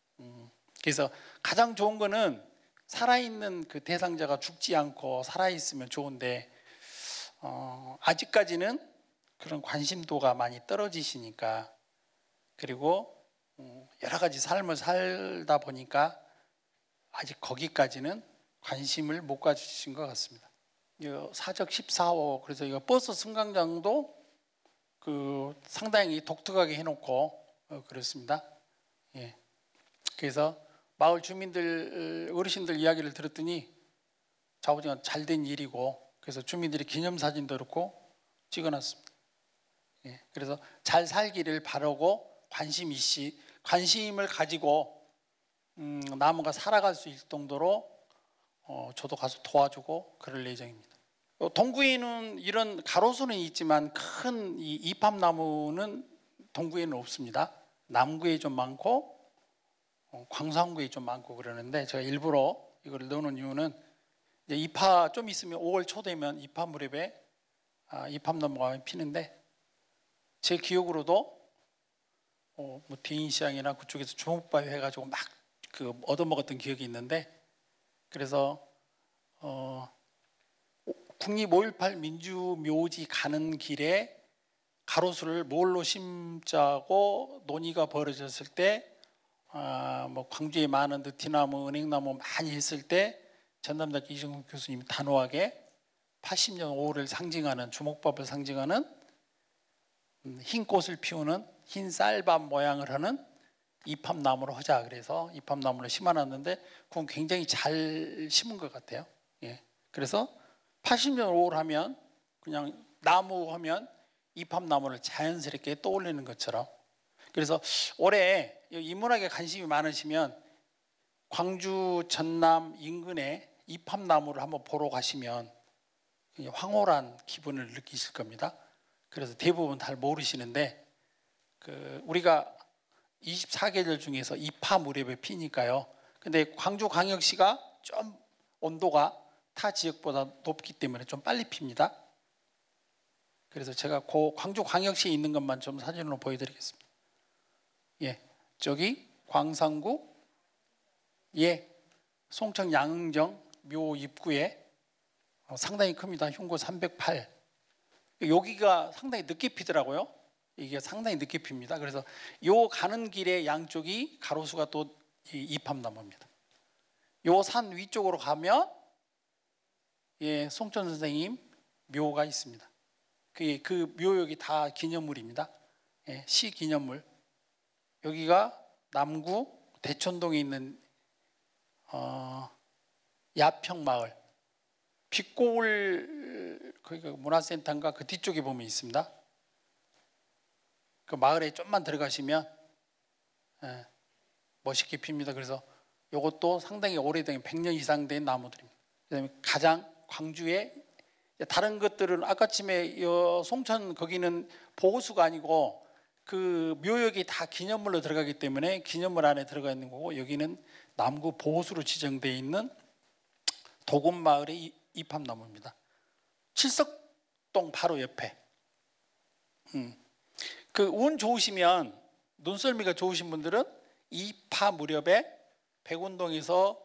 그래서 가장 좋은 거는 살아있는 그 대상자가 죽지 않고 살아있으면 좋은데 아직까지는 그런 관심도가 많이 떨어지시니까 그리고 여러 가지 삶을 살다 보니까 아직 거기까지는 관심을 못 가지신 것 같습니다. 사적 14호 그래서 이거 버스 승강장도 상당히 독특하게 해놓고 그렇습니다. 예. 그래서 마을 주민들 어르신들 이야기를 들었더니 자부지간 잘된 일이고 그래서 주민들이 기념사진도 그렇고 찍어놨습니다. 예. 그래서 잘 살기를 바라고 관심을 가지고 나무가 살아갈 수 있을 정도로 저도 가서 도와주고 그럴 예정입니다. 동구에는 이런 가로수는 있지만 큰 이 이팝나무는 동구에는 없습니다. 남구에 좀 많고 광산구에 좀 많고 그러는데 제가 일부러 이걸 넣어놓은 이유는 이제 이파 좀 있으면 5월 초 되면 이파 무렵에 이팝나무가 피는데 제 기억으로도 뭐 대인시장이나 그쪽에서 주먹바위 해가지고 막 얻어먹었던 기억이 있는데 그래서 국립 5.18 민주묘지 가는 길에 가로수를 뭘로 심자고 논의가 벌어졌을 때 뭐 광주에 많은 느티나무, 은행나무 많이 했을 때 전남대학교 이정국 교수님이 단호하게 80년 5월을 상징하는 주목밥을 상징하는 흰 꽃을 피우는 흰 쌀밥 모양을 하는 이팝나무로 하자 그래서 이팝나무를 심어놨는데 그건 굉장히 잘 심은 것 같아요. 예. 그래서 80년 5월 하면 그냥 나무 하면 이팝나무를 자연스럽게 떠올리는 것처럼 그래서 올해 인문학에 관심이 많으시면 광주 전남 인근에 이팝나무를 한번 보러 가시면 황홀한 기분을 느끼실 겁니다. 그래서 대부분 잘 모르시는데 우리가 24계절 중에서 이파 무렵에 피니까요. 근데 광주광역시가 좀 온도가 타 지역보다 높기 때문에 좀 빨리 핍니다. 그래서 제가 광주광역시에 있는 것만 좀 사진으로 보여드리겠습니다. 예, 저기 광산구, 예, 송청 양정 묘 입구에 상당히 큽니다. 흉고 308. 여기가 상당히 늦게 피더라고요. 이게 상당히 늦게 핍니다. 그래서 요 가는 길의 양쪽이 가로수가 또 이팝나무입니다. 요 산 위쪽으로 가면 예, 송천 선생님 묘가 있습니다. 그 묘역이 다 기념물입니다. 예, 시 기념물. 여기가 남구 대천동에 있는 야평마을. 빛고울 거기가 문화센터인가 그 뒤쪽에 보면 있습니다. 그 마을에 좀만 들어가시면 예, 멋있게 핍니다. 그래서 이것도 상당히 오래된 100년 이상 된 나무들입니다. 그다음에 가장 광주에 다른 것들은 아까쯤에 송천 거기는 보호수가 아니고 그 묘역이 다 기념물로 들어가기 때문에 기념물 안에 들어가 있는 거고, 여기는 남구 보호수로 지정되어 있는 도금마을의 이팝나무입니다. 칠석동 바로 옆에. 그 운 좋으시면, 눈썰미가 좋으신 분들은 이파 무렵에 백운동에서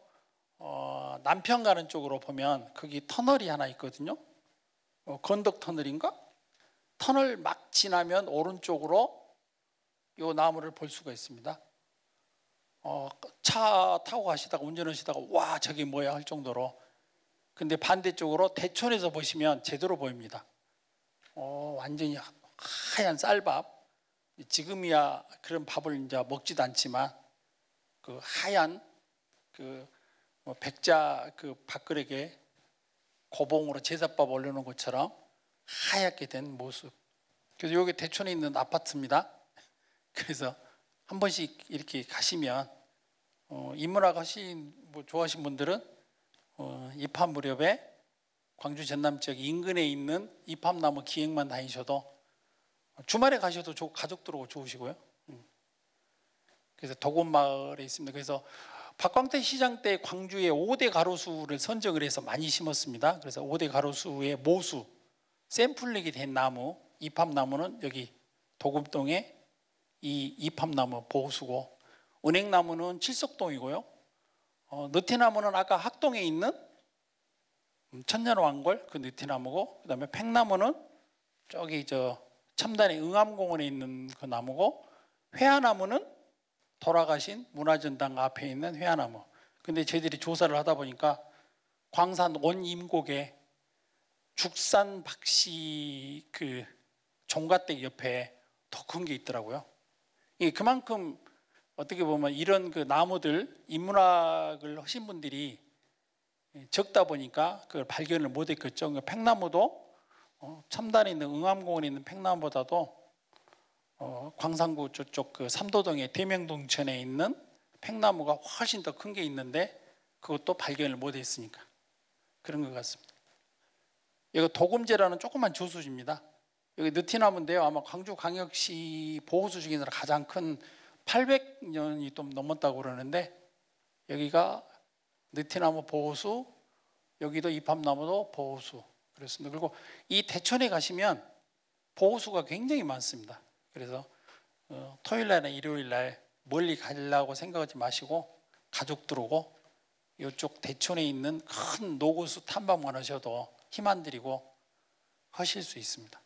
남편 가는 쪽으로 보면 거기 터널이 하나 있거든요. 건덕 터널인가? 터널 막 지나면 오른쪽으로 이 나무를 볼 수가 있습니다. 차 타고 가시다가 운전하시다가 와 저게 뭐야 할 정도로. 근데 반대쪽으로 대천에서 보시면 제대로 보입니다. 완전히 하얀 쌀밥. 지금이야 그런 밥을 이제 먹지도 않지만 그 하얀 백자 그 밥그릇에 고봉으로 제사밥 올려놓은 것처럼 하얗게 된 모습. 그래서 여기 대천에 있는 아파트입니다. 그래서 한 번씩 이렇게 가시면 인문학 좋아하신 분들은 이팝 무렵에 광주 전남 지역 인근에 있는 이팝나무 기행만 다니셔도, 주말에 가셔도 가족들하고 좋으시고요. 그래서 도금마을에 있습니다. 그래서 박광태 시장 때 광주에 5대 가로수를 선정을 해서 많이 심었습니다. 그래서 5대 가로수의 모수, 샘플링이 된 나무, 이팝나무는 여기 도금동에 이 이팝나무 보호수고, 은행나무는 칠석동이고요. 느티나무는 아까 학동에 있는 천년왕골 그 느티나무고, 그 다음에 팽나무는 저기 첨단의 응암공원에 있는 그 나무고, 회화나무는 돌아가신 문화전당 앞에 있는 회화나무. 근데 저희들이 조사를 하다 보니까 광산 원임곡에 죽산 박씨 그 종가댁 옆에 더 큰 게 있더라고요. 이게 그만큼 어떻게 보면 이런 그 나무들, 인문학을 하신 분들이 적다 보니까 그걸 발견을 못했겠죠. 팽나무도 첨단에 있는 응암공원에 있는 팽나무보다도 광산구 저쪽 그 삼도동의 대명동천에 있는 팽나무가 훨씬 더 큰 게 있는데 그것도 발견을 못했으니까 그런 것 같습니다. 이거 도금제라는 조그만 저수지입니다. 여기 느티나무인데요. 아마 광주광역시 보호수 중에서 가장 큰 800년이 좀 넘었다고 그러는데, 여기가 느티나무 보호수, 여기도 이팝나무도 보호수 그렇습니다. 그리고 이 대천에 가시면 보호수가 굉장히 많습니다. 그래서 토요일날이나 일요일날 멀리 가려고 생각하지 마시고 가족들하고 이쪽 대천에 있는 큰 노고수 탐방만 하셔도 힘 안 들이고 하실 수 있습니다.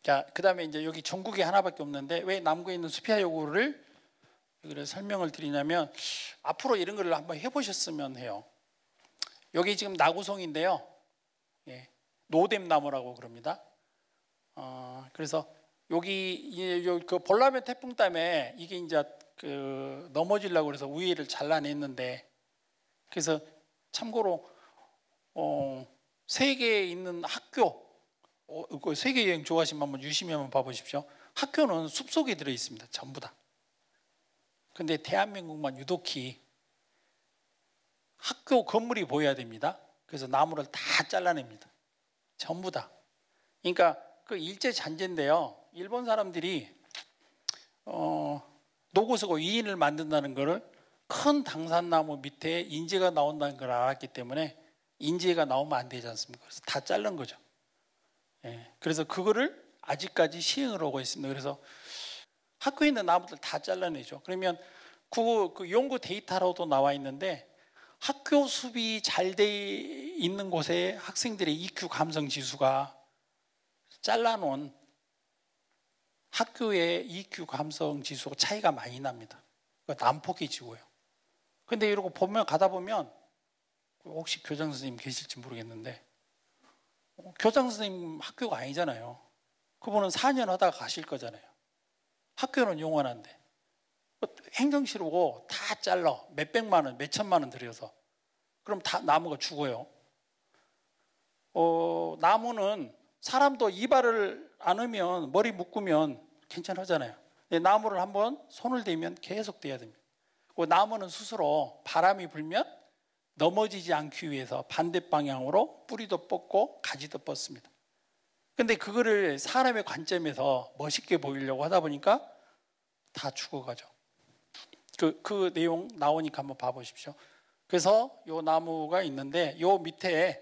자, 그 다음에 이제 여기 전국에 하나밖에 없는데 왜 남구에 있는 수피아 요구를 설명을 드리냐면, 앞으로 이런 걸 한번 해보셨으면 해요. 여기 지금 나구송인데요. 예, 노뎀나무라고 그럽니다. 그래서 여기 그 볼라면 태풍 때문에 이게 이제 넘어지려고 그래서 위에를 잘라냈는데, 그래서 참고로 세계에 있는 학교, 세계 여행 좋아하시면 한번 유심히 한번 봐보십시오. 학교는 숲속에 들어 있습니다. 전부 다. 근데 대한민국만 유독히 학교 건물이 보여야 됩니다. 그래서 나무를 다 잘라냅니다. 전부 다. 그러니까 그 일제 잔재인데요. 일본 사람들이 노고서고 위인을 만든다는 것을 큰 당산나무 밑에 인재가 나온다는 걸 알았기 때문에 인재가 나오면 안 되지 않습니까? 그래서 다 자른 거죠. 예, 그래서 그거를 아직까지 시행을 하고 있습니다. 그래서 학교에 있는 나무들 다 잘라내죠. 그러면 그 연구 데이터로도 나와 있는데 학교 수업이 잘 돼 있는 곳에 학생들의 EQ 감성 지수가 잘라놓은 학교의 EQ 감성 지수가 차이가 많이 납니다. 난폭해지고요. 근데 이러고 보면 가다 보면 혹시 교장 선생님 계실지 모르겠는데 교장 선생님 학교가 아니잖아요. 그분은 4년 하다가 가실 거잖아요. 학교는 영원한데 행정실 오고 다 잘라 몇백만 원, 몇천만 원 들여서 그럼 다 나무가 죽어요. 나무는 사람도 이발을 안 하면 머리 묶으면 괜찮아잖아요. 근데 나무를 한번 손을 대면 계속 대야 됩니다. 나무는 스스로 바람이 불면 넘어지지 않기 위해서 반대 방향으로 뿌리도 뻗고 가지도 뻗습니다. 근데 그거를 사람의 관점에서 멋있게 보이려고 하다 보니까 다 죽어가죠. 그 내용 나오니까 한번 봐보십시오. 그래서 요 나무가 있는데 요 밑에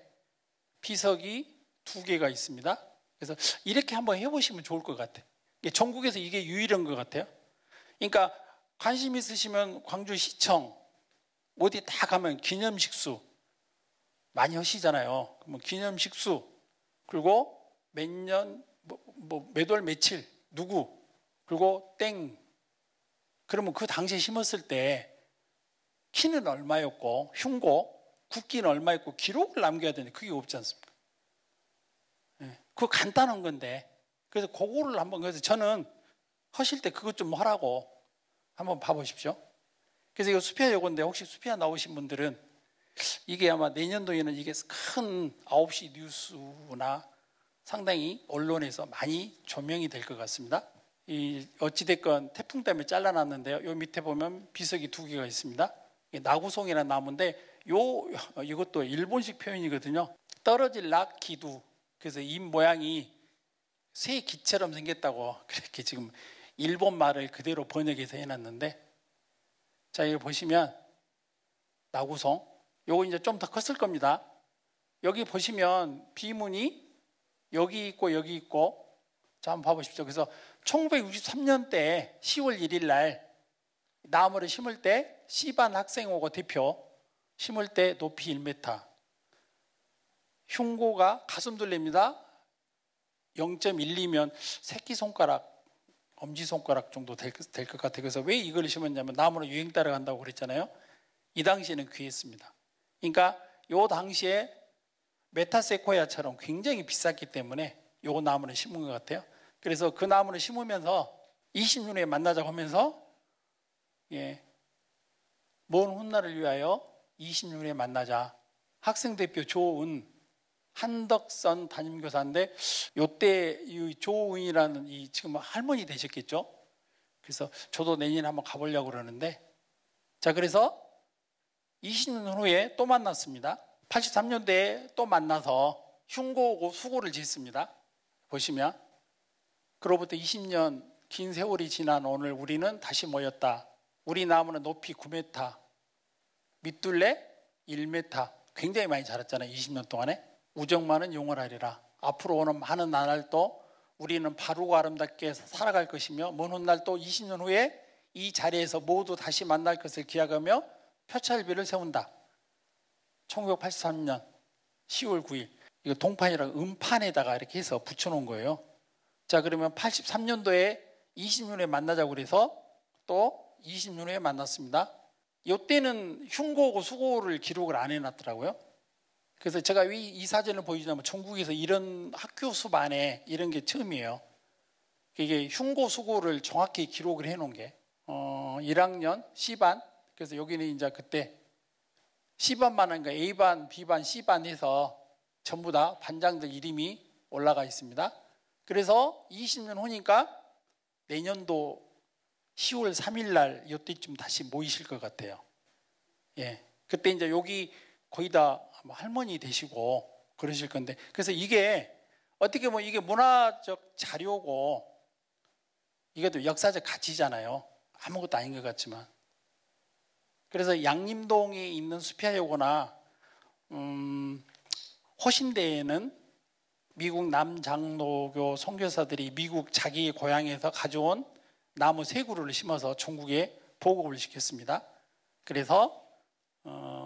비석이 2개가 있습니다. 그래서 이렇게 한번 해보시면 좋을 것 같아요. 전국에서 이게 유일한 것 같아요. 그러니까 관심 있으시면 광주시청 어디 다 가면 기념식수 많이 하시잖아요. 그러면 기념식수 그리고 몇 년 몇 월 며칠 누구 그리고 땡 그러면 그 당시에 심었을 때 키는 얼마였고 흉고 굵기는 얼마였고 기록을 남겨야 되는데 그게 없지 않습니까? 네, 그거 간단한 건데 그래서 그거를 한번 그래서 저는 하실 때 그것 좀 하라고 한번 봐보십시오. 그래서 이거 수피아 요건데 혹시 수피아 나오신 분들은 이게 아마 내년도에는 이게 큰 9시 뉴스나 상당히 언론에서 많이 조명이 될 것 같습니다. 이 어찌됐건 태풍 때문에 잘라놨는데요. 요 밑에 보면 비석이 2개가 있습니다. 나구송이라는 나무인데 이것도 일본식 표현이거든요. 떨어질 낙기두. 그래서 잎 모양이 새 기처럼 생겼다고 그렇게 지금 일본 말을 그대로 번역해서 해놨는데 자 여기 보시면 나구송 요거 이제 좀 더 컸을 겁니다. 여기 보시면 비문이 여기 있고 여기 있고 자 한번 봐보십시오. 그래서 1963년대 10월 1일 날 나무를 심을 때 C반 학생호고 대표 심을 때 높이 1m 흉고가 가슴둘레입니다. 0.12면 새끼손가락 엄지손가락 정도 될 것 같아요. 그래서 왜 이걸 심었냐면 나무는 유행 따라간다고 그랬잖아요. 이 당시에는 귀했습니다. 그러니까 요 당시에 메타세코야처럼 굉장히 비쌌기 때문에 요 나무를 심은 것 같아요. 그래서 그 나무를 심으면서 20년 후에 만나자고 하면서 먼 훗날을 위하여 20년 후에 만나자. 학생대표 조은 한덕선 담임교사인데 요때 이 조은이라는 이 지금 할머니 되셨겠죠. 그래서 저도 내년에 한번 가보려고 그러는데 자 그래서 20년 후에 또 만났습니다. 83년대에 또 만나서 흉고고 수고를 짓습니다. 보시면 그로부터 20년 긴 세월이 지난 오늘 우리는 다시 모였다. 우리 나무는 높이 9m 밑둘레 1m 굉장히 많이 자랐잖아요. 20년 동안에 우정만은 영원하리라. 앞으로 오는 많은 나날도 우리는 바르고 아름답게 살아갈 것이며 먼 훗날 또 20년 후에 이 자리에서 모두 다시 만날 것을 기약하며 표찰비를 세운다. 1983년 10월 9일 이거 동판이랑 음판에다가 이렇게 해서 붙여놓은 거예요. 자 그러면 83년도에 20년 후에 만나자고 그래서 또 20년 후에 만났습니다. 이때는 흉고고 수고를 기록을 안 해놨더라고요. 그래서 제가 이 사진을 보여주자면 전국에서 이런 학교 수업 안에 이런 게 처음이에요. 이게 흉고 수고를 정확히 기록을 해놓은 게 1학년 C반 그래서 여기는 이제 그때 C반만 하니까 A반, B반, C반 해서 전부 다 반장들 이름이 올라가 있습니다. 그래서 20년 후니까 내년도 10월 3일 날 이때쯤 다시 모이실 것 같아요. 예, 그때 이제 여기 거의 다 할머니 되시고 그러실 건데, 그래서 이게 어떻게 보면 이게 문화적 자료고 이것도 역사적 가치잖아요. 아무것도 아닌 것 같지만. 그래서 양림동에 있는 수피아여고나 호신대에는 미국 남장로교 선교사들이 미국 자기 고향에서 가져온 나무 3그루를 심어서 전국에 보급을 시켰습니다. 그래서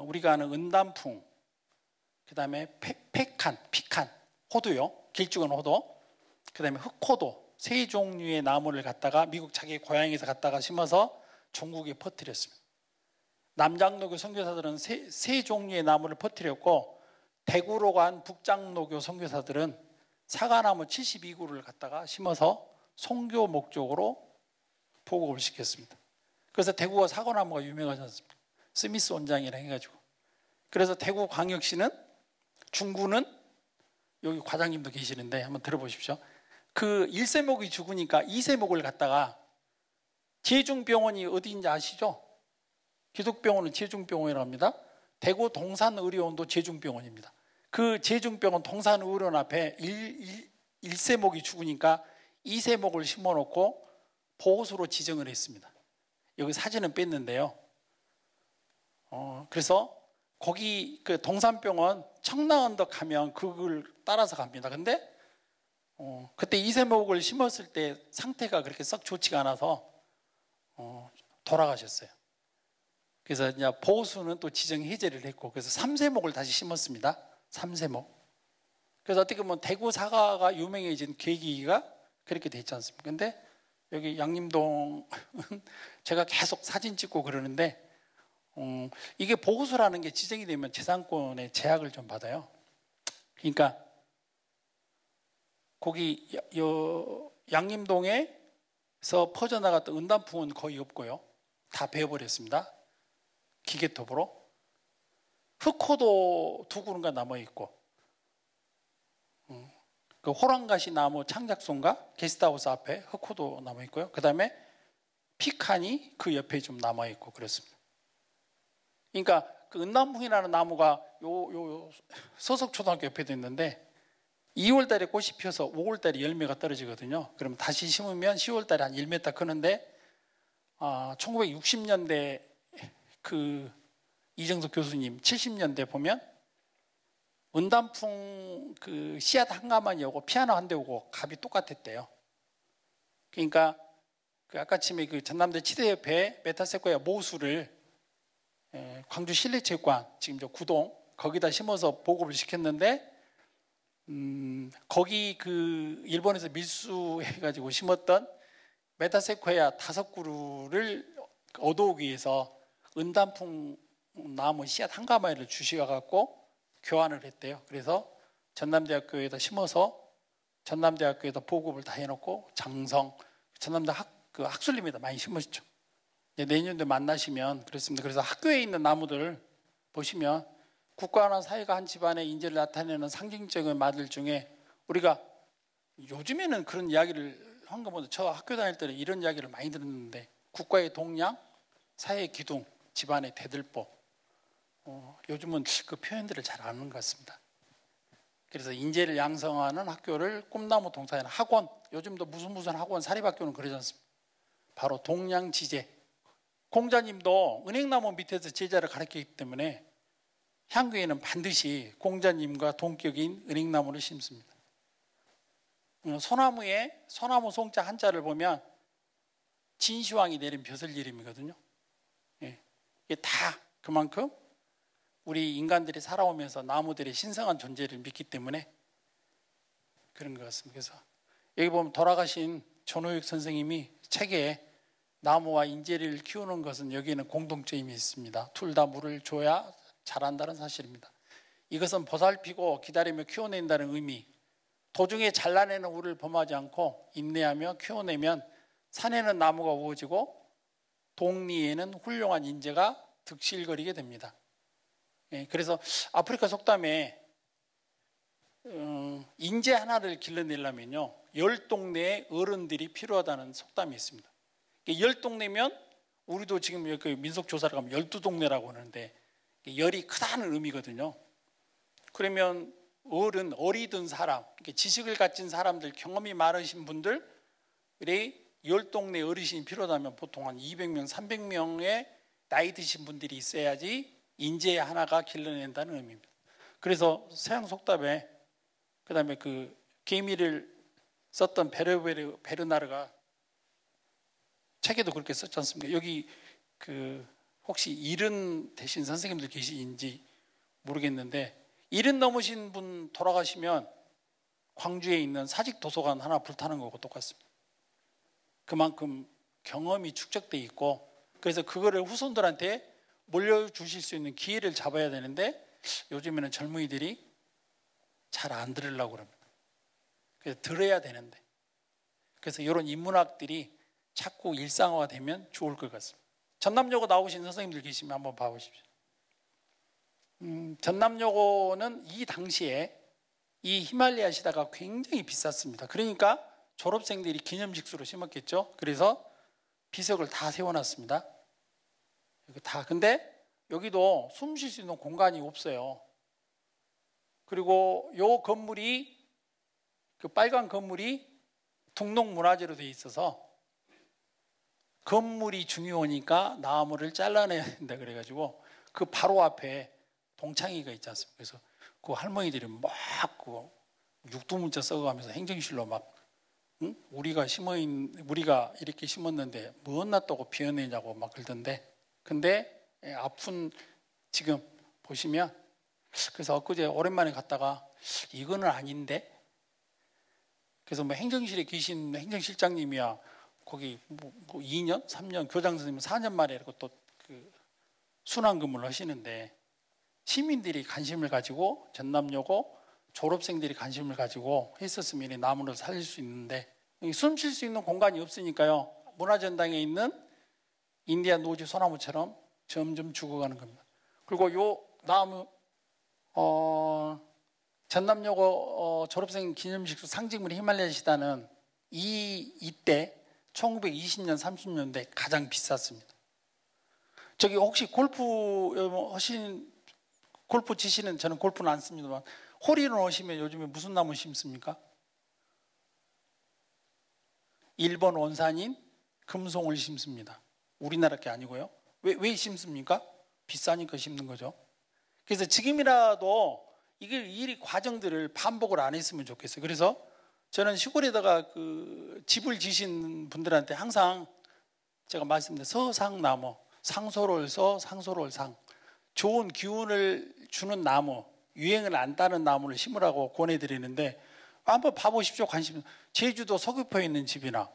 우리가 아는 은단풍, 그 다음에 피칸, 호두요, 길쭉한 호두, 그 다음에 흑호도, 3종류의 나무를 갖다가 미국 자기 고향에서 갖다가 심어서 전국에 퍼뜨렸습니다. 남장로교 선교사들은 세 종류의 나무를 퍼뜨렸고, 대구로 간 북장로교 선교사들은 사과나무 72그루를 갖다가 심어서 선교 목적으로 보급을 시켰습니다. 그래서 대구가 사과나무가 유명하지 않습니까? 스미스 원장이라 해가지고. 그래서 대구 광역시는, 중구는 여기 과장님도 계시는데 한번 들어보십시오. 그 1세목이 죽으니까 2세목을 갖다가, 제중병원이 어디인지 아시죠? 기독병원은 제중병원이라고 합니다. 대구 동산의료원도 제중병원입니다. 그 제중병원 동산의료원 앞에 1세목이 죽으니까 2세목을 심어놓고 보호소로 지정을 했습니다. 여기 사진은 뺐는데요. 그래서 거기 그 동산병원 청라언덕 가면 그걸 따라서 갑니다. 근데 그때 2세목을 심었을 때 상태가 그렇게 썩 좋지가 않아서 돌아가셨어요. 그래서 이제 보호수는 또 지정 해제를 했고, 그래서 3세목을 다시 심었습니다. 3세목. 그래서 어떻게 보면 대구 사과가 유명해진 계기가 그렇게 됐지 않습니까? 근데 여기 양림동 제가 계속 사진 찍고 그러는데, 이게 보호수라는 게 지정이 되면 재산권의 제약을 좀 받아요. 그러니까 거기 양림동에서 퍼져나갔던 은단풍은 거의 없고요. 다 베어버렸습니다. 기계톱으로. 흑호도 2그루가 남아있고, 그 호랑가시 나무 창작소인가 게스트하우스 앞에 흑호도 남아있고요. 그 다음에 피칸이 그 옆에 좀 남아있고 그렇습니다. 그러니까 그 은단풍이라는 나무가 요 서석초등학교 옆에도 있는데, 2월 달에 꽃이 피어서 5월 달에 열매가 떨어지거든요. 그럼 다시 심으면 10월 달에 한 1m 크는데, 1960년대 그 이정석 교수님 70년대 보면 은단풍 그 씨앗 한 가마니 오고 피아노 한 대 오고 값이 똑같았대요. 그러니까 그 아까 침에 그 전남대 치대협회 메타세코야 모수를 광주 실내체육관 지금 저 구동 거기다 심어서 보급을 시켰는데, 거기 그 일본에서 밀수해가지고 심었던 메타세코야 5그루를 얻어오기 위해서 은단풍 나무 씨앗 한 가마리를 주셔갖고 교환을 했대요. 그래서 전남대학교에다 심어서 전남대학교에다 보급을 다 해놓고 장성, 전남대 학술림에다 많이 심으시죠. 내년도에 만나시면 그렇습니다. 그래서 학교에 있는 나무들 보시면 국가나 사회가 한 집안의 인재를 나타내는 상징적인 말들 중에, 우리가 요즘에는 그런 이야기를 한 것보다 저 학교 다닐 때는 이런 이야기를 많이 들었는데, 국가의 동량, 사회의 기둥, 집안의 대들보, 요즘은 그 표현들을 잘 안 하는 것 같습니다. 그래서 인재를 양성하는 학교를 꿈나무 동산이나 학원, 요즘도 무슨 학원, 사립학교는 그러지 않습니까? 바로 동량지제. 공자님도 은행나무 밑에서 제자를 가르쳤기 때문에 향교에는 반드시 공자님과 동격인 은행나무를 심습니다. 소나무에 소나무 송자 한자를 보면 진시황이 내린 벼슬 이름이거든요. 예. 이게 다 그만큼 우리 인간들이 살아오면서 나무들의 신성한 존재를 믿기 때문에 그런 것 같습니다. 그래서 여기 보면 돌아가신 전호육 선생님이 책에 나무와 인재를 키우는 것은 여기에는 공동점이 있습니다. 둘 다 물을 줘야 자란다는 사실입니다. 이것은 보살피고 기다리며 키워낸다는 의미, 도중에 잘라내는 우를 범하지 않고 인내하며 키워내면 산에는 나무가 우거지고 동리에는 훌륭한 인재가 득실거리게 됩니다. 그래서 아프리카 속담에 인재 하나를 길러내려면요 10동네의 어른들이 필요하다는 속담이 있습니다. 열 동네면 우리도 지금 여기 민속조사를 가면 12동네라고 하는데 열이 크다는 의미거든요. 그러면 어른, 어리든 사람, 지식을 가진 사람들, 경험이 많으신 분들이 열 동네 어르신이 필요하다면 보통 한 200명, 300명의 나이 드신 분들이 있어야지 인재 하나가 길러낸다는 의미입니다. 그래서 서양 속담에 그다음에 그 개미를 썼던 베르나르가 책에도 그렇게 썼지 않습니까? 여기 그 혹시 70 되신 선생님들 계신지 모르겠는데 70 넘으신 분 돌아가시면 광주에 있는 사직 도서관 하나 불타는 거고 똑같습니다. 그만큼 경험이 축적돼 있고 그래서 그거를 후손들한테 물려주실 수 있는 기회를 잡아야 되는데 요즘에는 젊은이들이 잘 안 들으려고 그럽니다. 그래서 들어야 되는데 그래서 이런 인문학들이 자꾸 일상화되면 좋을 것 같습니다. 전남여고 나오신 선생님들 계시면 한번 봐보십시오. 전남여고는 이 당시에 이 히말라야 시다가 굉장히 비쌌습니다. 그러니까 졸업생들이 기념식수로 심었겠죠. 그래서 비석을 다 세워놨습니다. 다. 근데 여기도 숨 쉴 수 있는 공간이 없어요. 그리고 요 건물이 그 빨간 건물이 등록문화재로 되어 있어서 건물이 중요하니까 나무를 잘라내야 된다 그래가지고 그 바로 앞에 동창회가 있지 않습니까? 그래서 그 할머니들이 막 그 육두문자 써가면서 행정실로 막 응? 우리가 이렇게 심었는데 뭐 놨다고 비워내냐고 막 그러던데 근데 아픈 지금 보시면 그래서 엊그제 오랜만에 갔다가 이거는 아닌데 그래서 뭐 행정실에 계신 행정실장님이야 거기 뭐 2년, 3년 교장 선생님 4년 만에 이렇게 또 그 순환근무를 하시는데 시민들이 관심을 가지고 전남여고 졸업생들이 관심을 가지고 했었으면 이 나무를 살릴 수 있는데 숨 쉴 수 있는 공간이 없으니까요. 문화전당에 있는 인디안 노지 소나무처럼 점점 죽어가는 겁니다. 그리고 요 나무 전남여고 졸업생 기념식 상징물 히말라야 시다는 이때 1920년 30년대 가장 비쌌습니다. 저기 혹시 골프 치시는 저는 골프는 안 씁니다만 홀인원 오시면 요즘에 무슨 나무 심습니까? 1번 원산인 금송을 심습니다. 우리나라 게 아니고요. 왜 심습니까? 비싸니까 심는 거죠. 그래서 지금이라도 이 과정들을 반복을 안 했으면 좋겠어요. 그래서 저는 시골에다가 그 집을 지신 분들한테 항상 제가 말씀드린 서상나무, 상소롤서, 상소롤상 좋은 기운을 주는 나무, 유행을 안 따는 나무를 심으라고 권해드리는데 한번 봐보십시오. 관심. 제주도 서귀포에 있는 집이나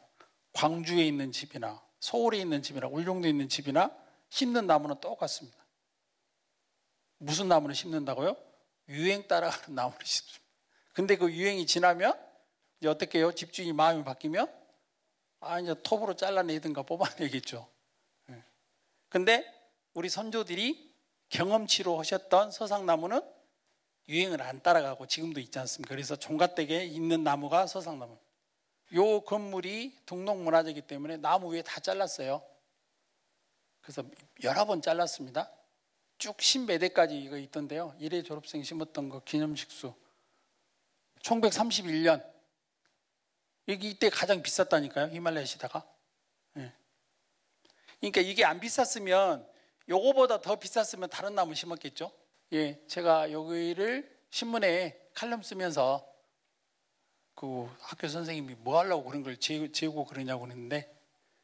광주에 있는 집이나 서울에 있는 집이나 울릉도에 있는 집이나 심는 나무는 똑같습니다. 무슨 나무를 심는다고요? 유행 따라가는 나무를 심습니다. 근데 그 유행이 지나면 이제 어떻게 해요? 집주인이 마음이 바뀌면 이제 톱으로 잘라내든가 뽑아내겠죠. 근데 우리 선조들이 경험치로 하셨던 서상나무는 유행을 안 따라가고 지금도 있지 않습니까? 그래서 종갓댁에 있는 나무가 서상나무. 요 건물이 등록문화재이기 때문에 나무 위에 다 잘랐어요. 그래서 여러 번 잘랐습니다. 쭉 10몇 대까지 이거 있던데요. 1회 졸업생 심었던 거 기념식수. 1931년. 이때 가장 비쌌다니까요. 히말라야 시다가. 그러니까 이게 안 비쌌으면 요거보다 더 비쌌으면 다른 나무 심었겠죠. 예, 제가 여기를 신문에 칼럼 쓰면서 그 학교 선생님이 뭐 하려고 그런 걸 재우고 그러냐고 그랬는데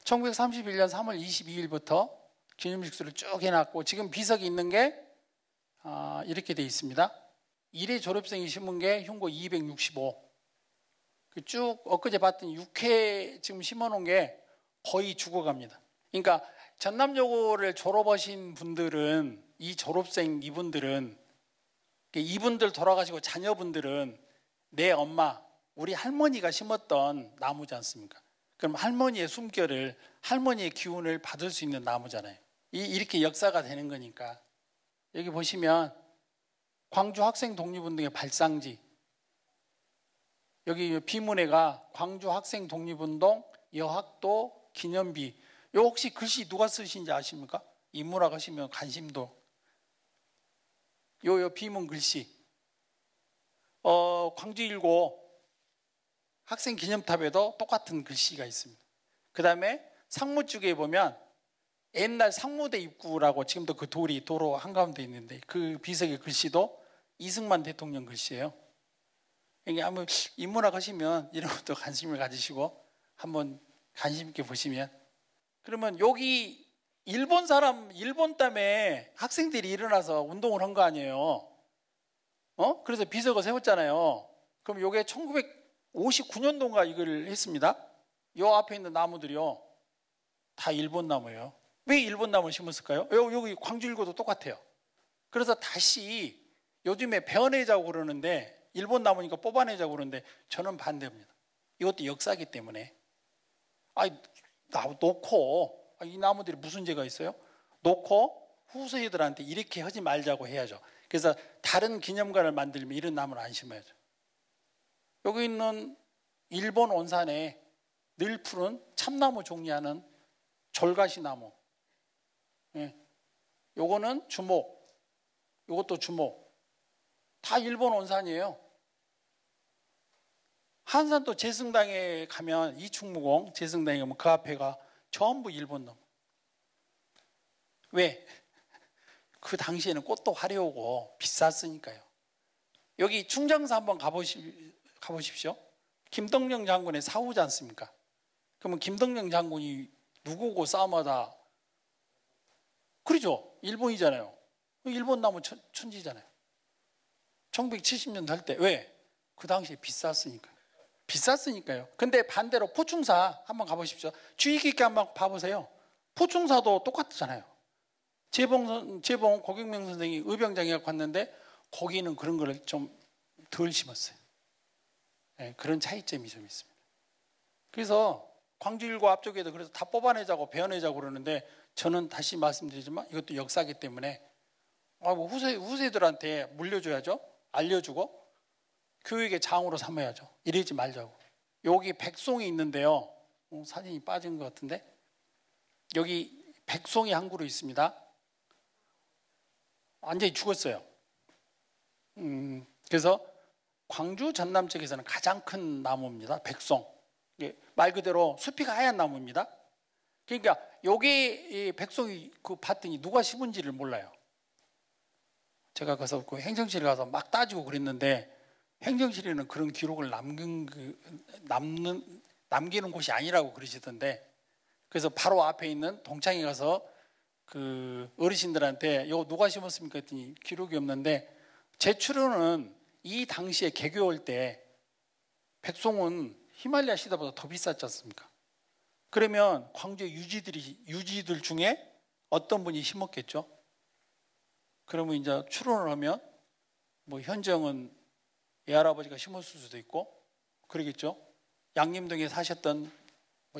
1931년 3월 22일부터 기념식수를 쭉 해놨고 지금 비석이 있는 게 이렇게 돼 있습니다. 1회 졸업생이 심은 게 흉고 265. 쭉 엊그제 봤더니 6회 지금 심어놓은 게 거의 죽어갑니다. 그러니까 전남여고를 졸업하신 분들은 이 졸업생 이분들 돌아가시고 자녀분들은 내 엄마 우리 할머니가 심었던 나무지 않습니까? 그럼 할머니의 숨결을 할머니의 기운을 받을 수 있는 나무잖아요. 이렇게 역사가 되는 거니까. 여기 보시면 광주 학생 독립운동의 발상지 여기 비문회가 광주 학생 독립운동 여학도 기념비 요 혹시 글씨 누가 쓰신지 아십니까? 인문학 하시면 관심도. 요 비문 글씨. 광주일고 학생 기념탑에도 똑같은 글씨가 있습니다. 그 다음에 상무 쪽에 보면 옛날 상무대 입구라고 지금도 그 돌이 도로 한가운데 있는데 그 비석의 글씨도 이승만 대통령 글씨예요. 그러니까 한번 인문학 하시면 이런 것도 관심을 가지시고 한번 관심 있게 보시면, 그러면 여기 일본 땀에 학생들이 일어나서 운동을 한 거 아니에요. 그래서 비석을 세웠잖아요. 그럼 요게 1959년도인가 이걸 했습니다. 요 앞에 있는 나무들이요, 다 일본 나무예요. 왜 일본 나무를 심었을까요? 여기 광주일고도 똑같아요. 그래서 다시 요즘에 베어내자고 그러는데, 일본 나무니까 뽑아내자고 그러는데 저는 반대입니다. 이것도 역사기 때문에. 놓고, 이 나무들이 무슨 죄가 있어요? 놓고 후세들한테 이렇게 하지 말자고 해야죠. 그래서 다른 기념관을 만들면 이런 나무를 안 심어야죠. 여기 있는 일본 온산에 늘 푸른 참나무 종류하는 졸가시 나무. 예. 요거는 주목, 요것도 주목. 다 일본 온산이에요. 한산도 제승당에 가면, 이충무공 제승당에 가면 그 앞에가 전부 일본 나무. 왜? 그 당시에는 꽃도 화려하고 비쌌으니까요. 여기 충정사 한번 가보십시오. 김덕령 장군의 사후지 않습니까? 그러면 김덕령 장군이 누구고 싸움하다? 그러죠. 일본이잖아요. 일본 나무 천지잖아요. 1970년 할 때. 왜? 그 당시에 비쌌으니까요. 근데 반대로 포충사 한번 가보십시오. 주의 깊게 한번 봐보세요. 포충사도 똑같잖아요. 재봉 고경명 선생이 의병장에 갔는데 거기는 그런 걸 좀 덜 심었어요. 네, 그런 차이점이 좀 있습니다. 그래서 광주일고 앞쪽에도 그래서 다 뽑아내자고 베어내자고 그러는데, 저는 다시 말씀드리지만 이것도 역사기 때문에 후세들한테 물려줘야죠. 알려주고 교육의 장으로 삼아야죠. 이러지 말자고. 여기 백송이 있는데요. 사진이 빠진 것 같은데, 여기 백송이 한 그루 있습니다. 완전히 죽었어요. 그래서 광주 전남 쪽에서는 가장 큰 나무입니다. 백송. 말 그대로 숲이 하얀 나무입니다. 그러니까 여기 백송이 봤더니 누가 심은지를 몰라요. 제가 가서 그 행정실에 가서 막 따지고 그랬는데, 행정실에는 그런 기록을 남기는 곳이 아니라고 그러시던데, 그래서 바로 앞에 있는 동창에 가서 그 어르신들한테 이거 누가 심었습니까 했더니 기록이 없는데, 제 추론은 이 당시에 개교 올 때 백송은 히말라야 시대보다 더 비쌌지 않습니까? 그러면 광주의 유지들 중에 어떤 분이 심었겠죠? 그러면 이제 추론을 하면 현정은 애할아버지가 심었을 수도 있고 그러겠죠. 양림동에 사셨던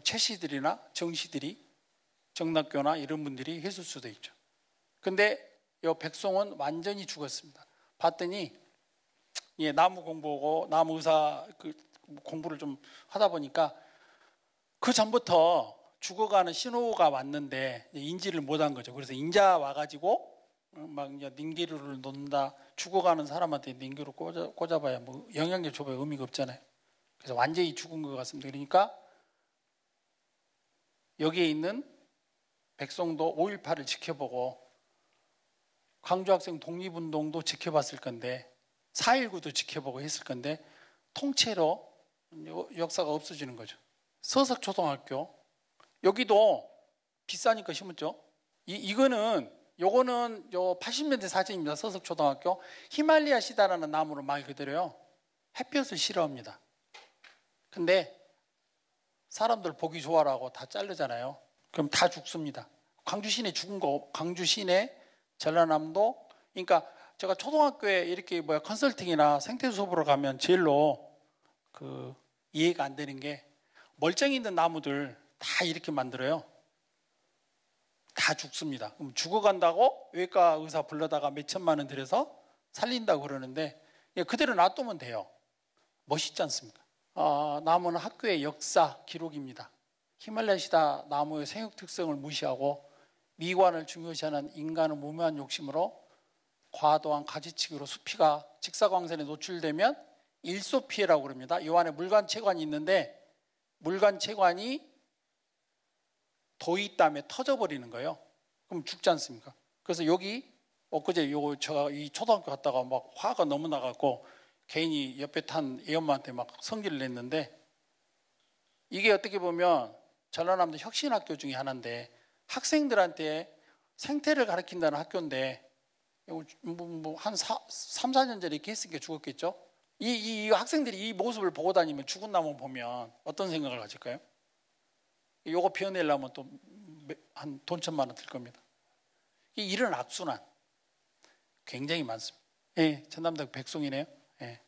최씨들이나 정씨들이, 정락교나 이런 분들이 했을 수도 있죠. 근데 이 백송은 완전히 죽었습니다. 봤더니 나무 공부하고 나무 의사 공부를 좀 하다 보니까 그 전부터 죽어가는 신호가 왔는데 인지를 못한 거죠. 그래서 인자 와가지고 막 이제 닌기루를 놓는다. 죽어가는 사람한테 닌기루 꽂아봐야 영양제 줘봐야 의미가 없잖아요. 그래서 완전히 죽은 것 같습니다. 그러니까 여기에 있는 백송도 5.18을 지켜보고 광주학생 독립운동도 지켜봤을 건데 4.19도 지켜보고 했을 건데 통째로 역사가 없어지는 거죠. 서석초등학교 여기도 비싸니까 심었죠. 요거는 80년대 사진입니다. 서석초등학교. 히말리아 시다라는 나무로 말 그대로요. 햇볕을 싫어합니다. 근데 사람들 보기 좋아라고 다 자르잖아요. 그럼 다 죽습니다. 광주 시내 죽은 거, 광주 시내 전라남도. 그러니까 제가 초등학교에 이렇게 컨설팅이나 생태 수업으로 가면 제일로 이해가 안 되는 게, 멀쩡히 있는 나무들 다 이렇게 만들어요. 다 죽습니다. 그럼 죽어간다고 외과 의사 불러다가 몇 천만 원 들여서 살린다고 그러는데 그대로 놔두면 돼요. 멋있지 않습니까? 나무는 학교의 역사 기록입니다. 히말라야 시다 나무의 생육 특성을 무시하고 미관을 중요시하는 인간의 무모한 욕심으로 과도한 가지치기로 수피가 직사광선에 노출되면 일소피해라고 그럽니다. 이 안에 물관체관이 있는데 물관체관이 도이땀에 터져버리는 거예요. 그럼 죽지 않습니까? 그래서 여기 엊그제 제가 이 초등학교 갔다가 막 화가 너무 나갖고 괜히 옆에 탄 애엄마한테 막 성질을 냈는데, 이게 어떻게 보면 전라남도 혁신학교 중에 하나인데 학생들한테 생태를 가르친다는 학교인데 한 3, 4년 전에 이렇게 했으니까 죽었겠죠. 이 학생들이 이 모습을 보고 다니면 죽은 나무 보면 어떤 생각을 가질까요? 요거 피워내려면 또 한 돈 1,000만 원 들 겁니다. 이런 악순환 굉장히 많습니다. 예, 전남도 백송이네요. 예.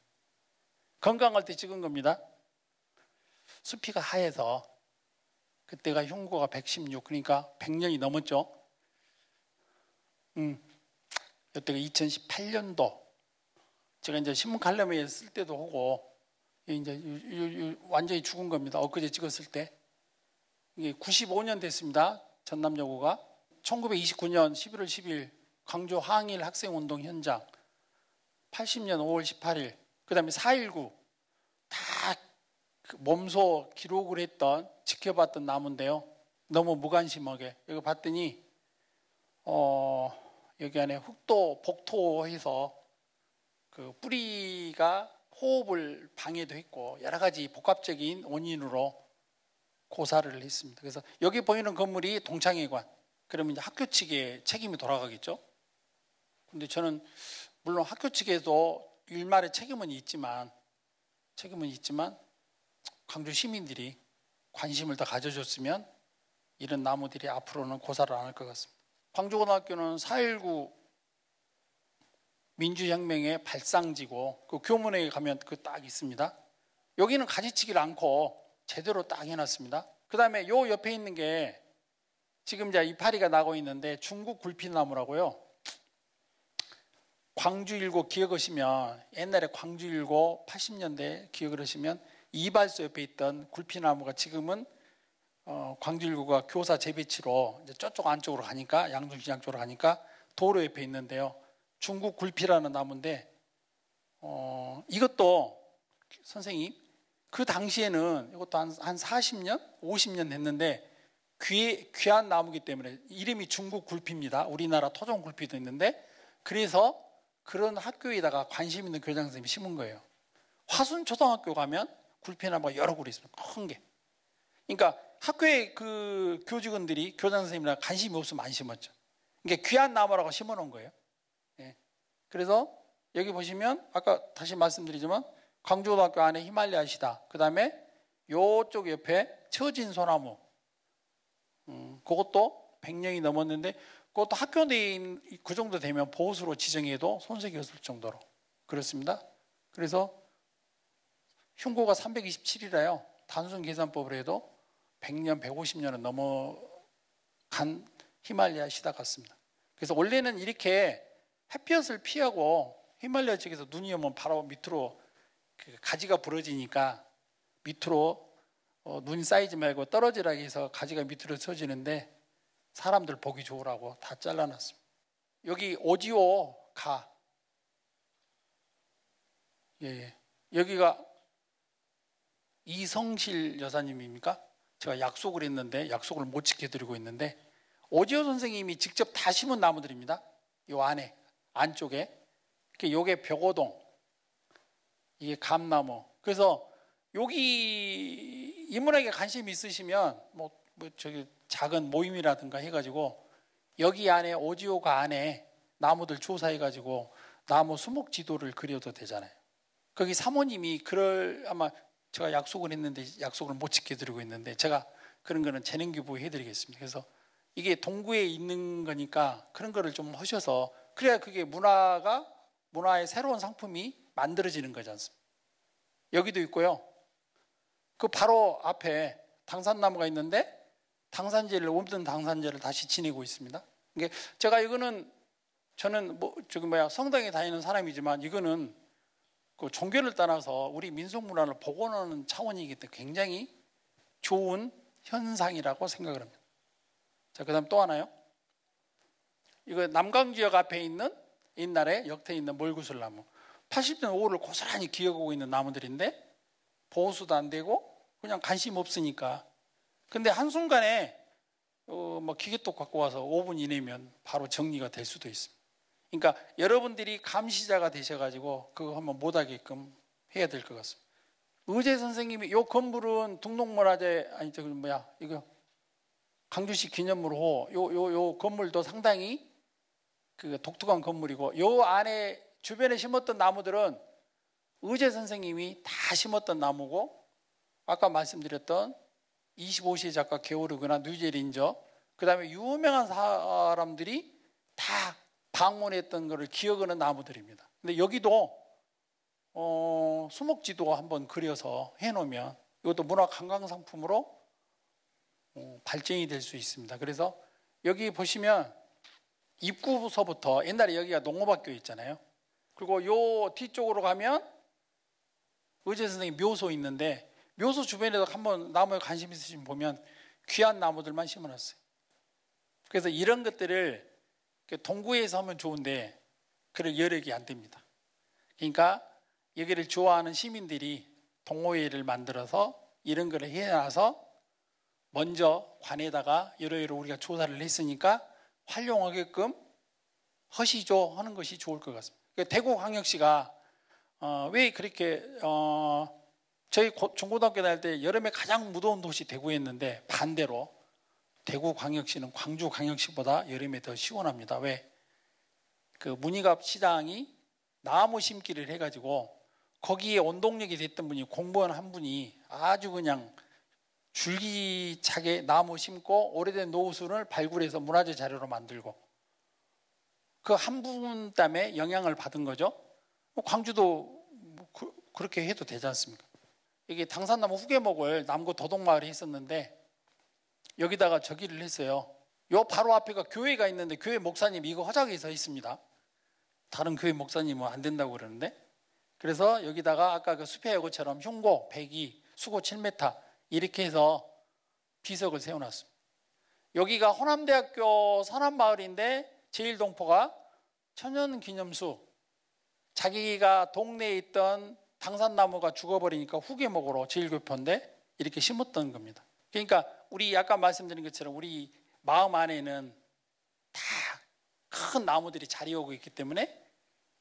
건강할 때 찍은 겁니다. 수피가 하얘서 그때가 흉고가 116, 그러니까 100년이 넘었죠. 이때가 2018년도. 제가 이제 신문 칼럼에 쓸 때도 하고, 이제 완전히 죽은 겁니다. 엊그제 찍었을 때. 이게 95년 됐습니다. 전남여고가. 1929년 11월 10일 광주 항일 학생운동 현장. 80년 5월 18일. 그 다음에 4.19. 다 몸소 기록을 했던, 지켜봤던 나무인데요. 너무 무관심하게. 여기 봤더니, 여기 안에 흑도, 복토해서 그 뿌리가 호흡을 방해도 했고 여러 가지 복합적인 원인으로 고사를 했습니다. 그래서 여기 보이는 건물이 동창회관. 그러면 이제 학교 측에 책임이 돌아가겠죠. 근데 저는 물론 학교 측에도 일말의 책임은 있지만 광주 시민들이 관심을 더 가져줬으면 이런 나무들이 앞으로는 고사를 안 할 것 같습니다. 광주고등학교는 4.19 민주혁명의 발상지고 그 교문에 가면 그 딱 있습니다. 여기는 가지치기를 않고 제대로 딱 해놨습니다. 그 다음에 요 옆에 있는 게 지금 이제 이파리가 나고 있는데 중국 굴피나무라고요. 광주일고 기억하시면 옛날에 광주일고 80년대 기억을 하시면 이발소 옆에 있던 굴피나무가 지금은 광주일고가 교사 재배치로 이제 저쪽 안쪽으로 가니까 양중시장 쪽으로 가니까 도로 옆에 있는데요. 중국 굴피라는 나무인데 이것도 선생님 그 당시에는 이것도 한 40년, 50년 됐는데 귀한 나무기 때문에 이름이 중국 굴피입니다. 우리나라 토종 굴피도 있는데 그래서 그런 학교에다가 관심 있는 교장 선생님이 심은 거예요. 화순초등학교 가면 굴피나무가 여러 그루 있습니다. 큰 게. 그러니까 학교의 그 교직원들이 교장 선생님이랑 관심이 없으면 안 심었죠. 그러니까 귀한 나무라고 심어 놓은 거예요. 예. 그래서 여기 보시면 아까 다시 말씀드리지만 광주고등학교 안에 히말라야 시다. 그 다음에 요쪽 옆에 처진 소나무. 그것도 100년이 넘었는데 그것도 학교 내에 그 정도 되면 보호수로 지정해도 손색이 없을 정도로 그렇습니다. 그래서 흉고가 327이라요. 단순 계산법으로 해도 100년, 150년은 넘어간 히말라야 시다 같습니다. 그래서 원래는 이렇게 햇볕을 피하고 히말라야 지역에서 눈이 오면 바로 밑으로 그 가지가 부러지니까 밑으로 눈이 쌓이지 말고 떨어지라고 해서 가지가 밑으로 쳐지는데 사람들 보기 좋으라고 다 잘라놨습니다. 여기 오지오 가. 예. 여기가 이성실 여사님입니까? 제가 약속을 했는데 약속을 못 지켜드리고 있는데 오지오 선생님이 직접 다 심은 나무들입니다. 이 안에 안쪽에 요게 벽오동, 이게 감나무. 그래서 여기 인문학에 관심이 있으시면 뭐 저기 작은 모임이라든가 해가지고 여기 안에 오지오가 안에 나무들 조사해가지고 나무 수목 지도를 그려도 되잖아요. 거기 사모님이 아마 제가 약속을 했는데 약속을 못 지켜드리고 있는데 제가 그런 거는 재능기부 해드리겠습니다. 그래서 이게 동구에 있는 거니까 그런 거를 좀 하셔서 그래야 그게 문화의 새로운 상품이 만들어지는 거지 않습니까? 여기도 있고요. 그 바로 앞에 당산나무가 있는데 당산제를 옮든 당산제를 다시 지니고 있습니다. 그러니까 제가 저는 성당에 다니는 사람이지만 이거는 그 종교를 떠나서 우리 민속 문화를 복원하는 차원이기 때문에 굉장히 좋은 현상이라고 생각을 합니다. 자, 그다음 또 하나요. 이거 남강지역 앞에 있는 옛날에 역태에 있는 몰구슬나무. 80년 5호를 고스란히 기억하고 있는 나무들인데 보수도 안 되고 그냥 관심 없으니까. 근데 한순간에 뭐 기계똑 갖고 와서 5분 이내면 바로 정리가 될 수도 있습니다. 그러니까 여러분들이 감시자가 되셔가지고 그거 한번 못하게끔 해야 될 것 같습니다. 의제 선생님이 이 건물은 등록문화재 아니 저기 뭐야 이거 강주시 기념물호 요 건물도 상당히 그 독특한 건물이고 요 안에 주변에 심었던 나무들은 의제 선생님이 다 심었던 나무고 아까 말씀드렸던 25세 작가 게오르그나 뉴제린저 그 다음에 유명한 사람들이 다 방문했던 것을 기억하는 나무들입니다. 근데 여기도 수목지도 한번 그려서 해놓으면 이것도 문화관광상품으로 발전이 될 수 있습니다. 그래서 여기 보시면 입구서부터 옛날에 여기가 농업학교 있잖아요. 그리고 요 뒤쪽으로 가면 의제 선생님 묘소 있는데 묘소 주변에도 한번 나무에 관심 있으시면 보면 귀한 나무들만 심어놨어요. 그래서 이런 것들을 동구에서 하면 좋은데 그럴 여력이 안 됩니다. 그러니까 여기를 좋아하는 시민들이 동호회를 만들어서 이런 걸 해놔서 먼저 관에다가 여러 우리가 조사를 했으니까 활용하게끔 하시죠 하는 것이 좋을 것 같습니다. 대구광역시가 왜 그렇게 저희 중고등학교 다닐 때 여름에 가장 무더운 도시 대구였는데 반대로 대구광역시는 광주광역시보다 여름에 더 시원합니다. 왜? 그 문희갑 시장이 나무 심기를 해가지고 거기에 원동력이 됐던 분이 공무원 한 분이 아주 그냥 줄기차게 나무 심고 오래된 노후순을 발굴해서 문화재 자료로 만들고 그 한 분 때문에 영향을 받은 거죠. 광주도 그렇게 해도 되지 않습니까? 이게 당산나무 후계목을 남구 도동마을에 했었는데 여기다가 저기를 했어요. 요 바로 앞에가 교회가 있는데 교회 목사님이 이거 허작에 서 있습니다. 다른 교회 목사님은 안 된다고 그러는데 그래서 여기다가 아까 그 수표야구처럼 흉고 102, 수고 7m 이렇게 해서 비석을 세워놨습니다. 여기가 호남대학교 서남마을인데 제1동포가 천연기념수 자기가 동네에 있던 당산나무가 죽어버리니까 후계목으로 제1교포인데 이렇게 심었던 겁니다. 그러니까 우리 아까 말씀드린 것처럼 우리 마음 안에는 다 큰 나무들이 자리 오고 있기 때문에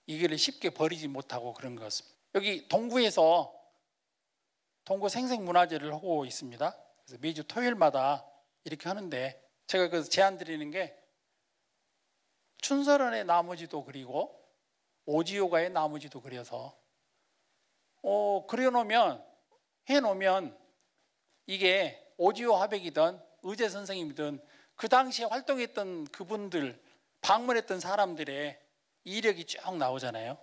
이거를 쉽게 버리지 못하고 그런 것 같습니다. 여기 동구에서 동구 생생문화제를 하고 있습니다. 그래서 매주 토요일마다 이렇게 하는데 제가 그 제안 드리는 게 춘설원의 나무지도 그리고 오지호가의 나무지도 그려서 그려놓으면 해놓으면 이게 오지호 화백이든 의제 선생님이든 그 당시에 활동했던 그분들 방문했던 사람들의 이력이 쭉 나오잖아요.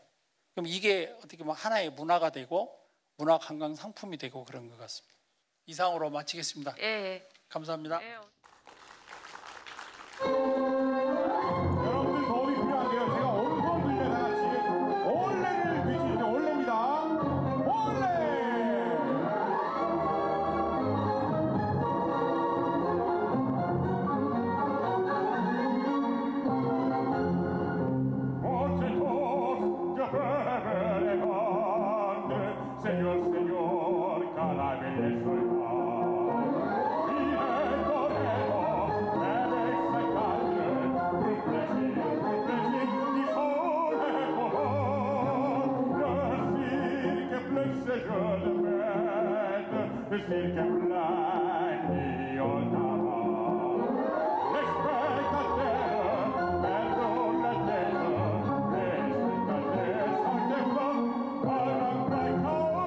그럼 이게 어떻게 보면 하나의 문화가 되고 문화관광 상품이 되고 그런 것 같습니다. 이상으로 마치겠습니다. 예. 감사합니다. 예. 여러분들 도움이 필요한데요. 제가 온손 들려 다 같이 올레를 외치죠. 올레입니다. 올레! Señor, Señor, cada vez soy más. Y el torero, debes sacarle, un plesir, y sole color. Decir que plesse je le mette, decir que plagni ottava. L'espectateur, perdo la tête, l'espectateur s'en défend, à la précaution.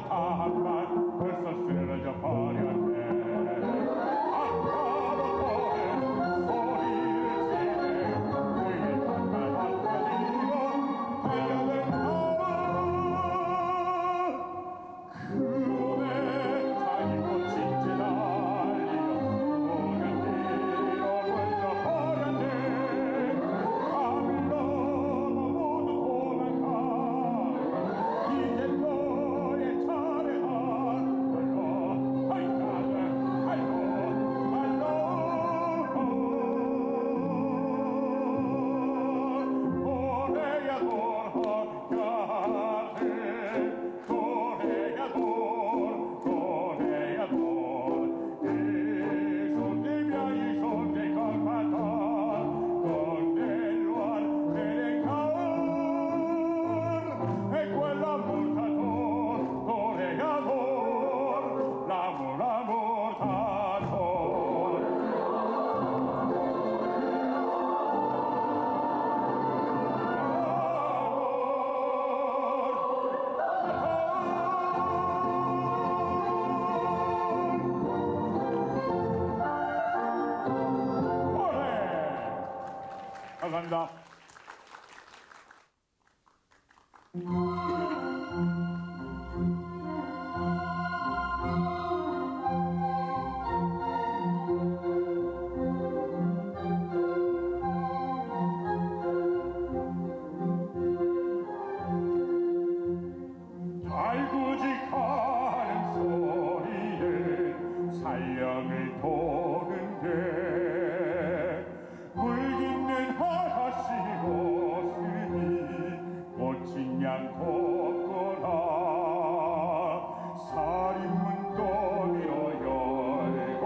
못함만 벌써 쓰러져 버렸네. 아까부터는 소리를 지내 그의 단말 한마디로 달려든 그의 자기 꽃인지 날리어 고개 뒤로 물러버렸네. 감을 넘어 모두 도망가 이제 너의 차례다. 말로 하이가네 말로 도래야 돌아가네. 도래야 도래야 이 손대며 이 손대 강파다 건넬로한 내랭 가을 quella mortator toreador l'amor mortator. 감사합니다. 달구직하는 소리에 살령을 도는데 물깃는 하나씩 옷으니 꽃인 양 걷거라. 사림문 떠밀어 열고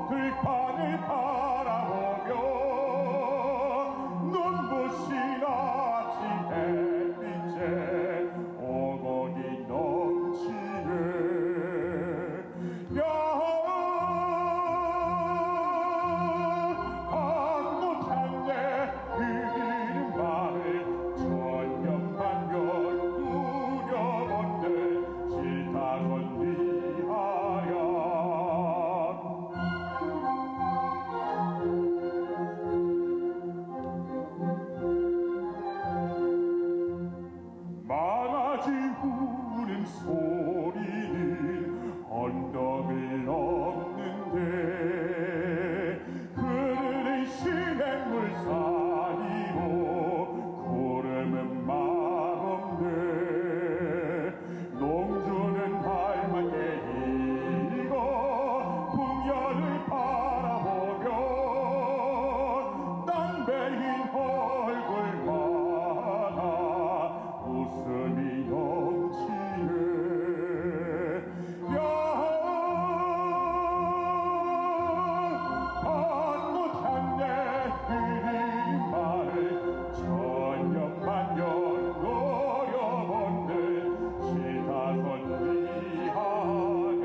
들판을 바라보며 눈부신 아침 햇빛에 오곡이 넘치네. 흐리는 마을 천년만년 누려본들 실타선 위하여. 망아지 우는 소리는 언덕을 넘는데 흐르는 시냇물 사이로 구름은 말없네. 농주는 할망에 일고 풍년을 바라보며 낭배인 얼굴마다 웃음이 넘치네. 흐리는 마을 천년만년 노려본들 실타선 위하여.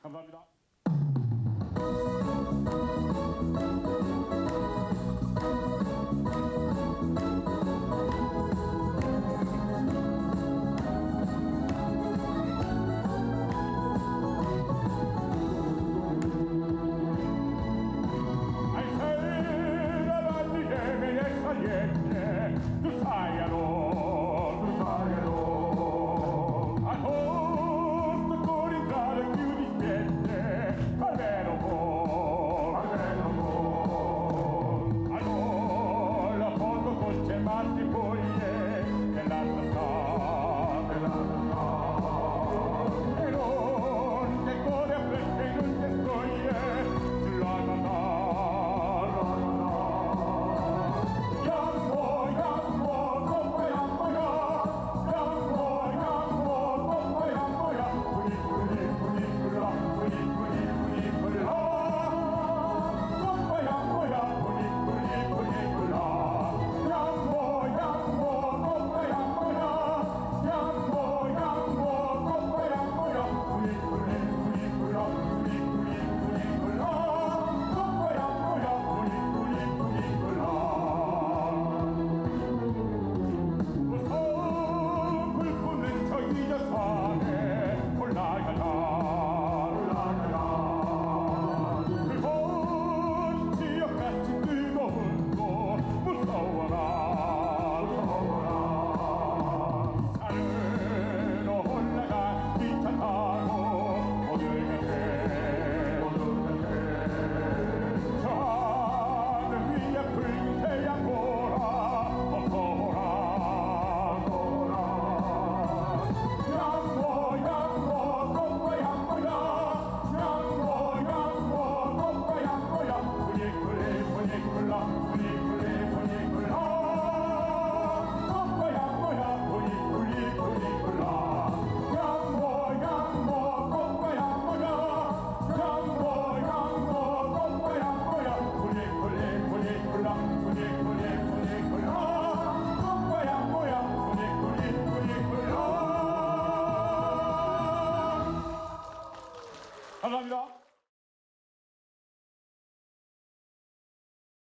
감사합니다. Ai sei la bandi che mi è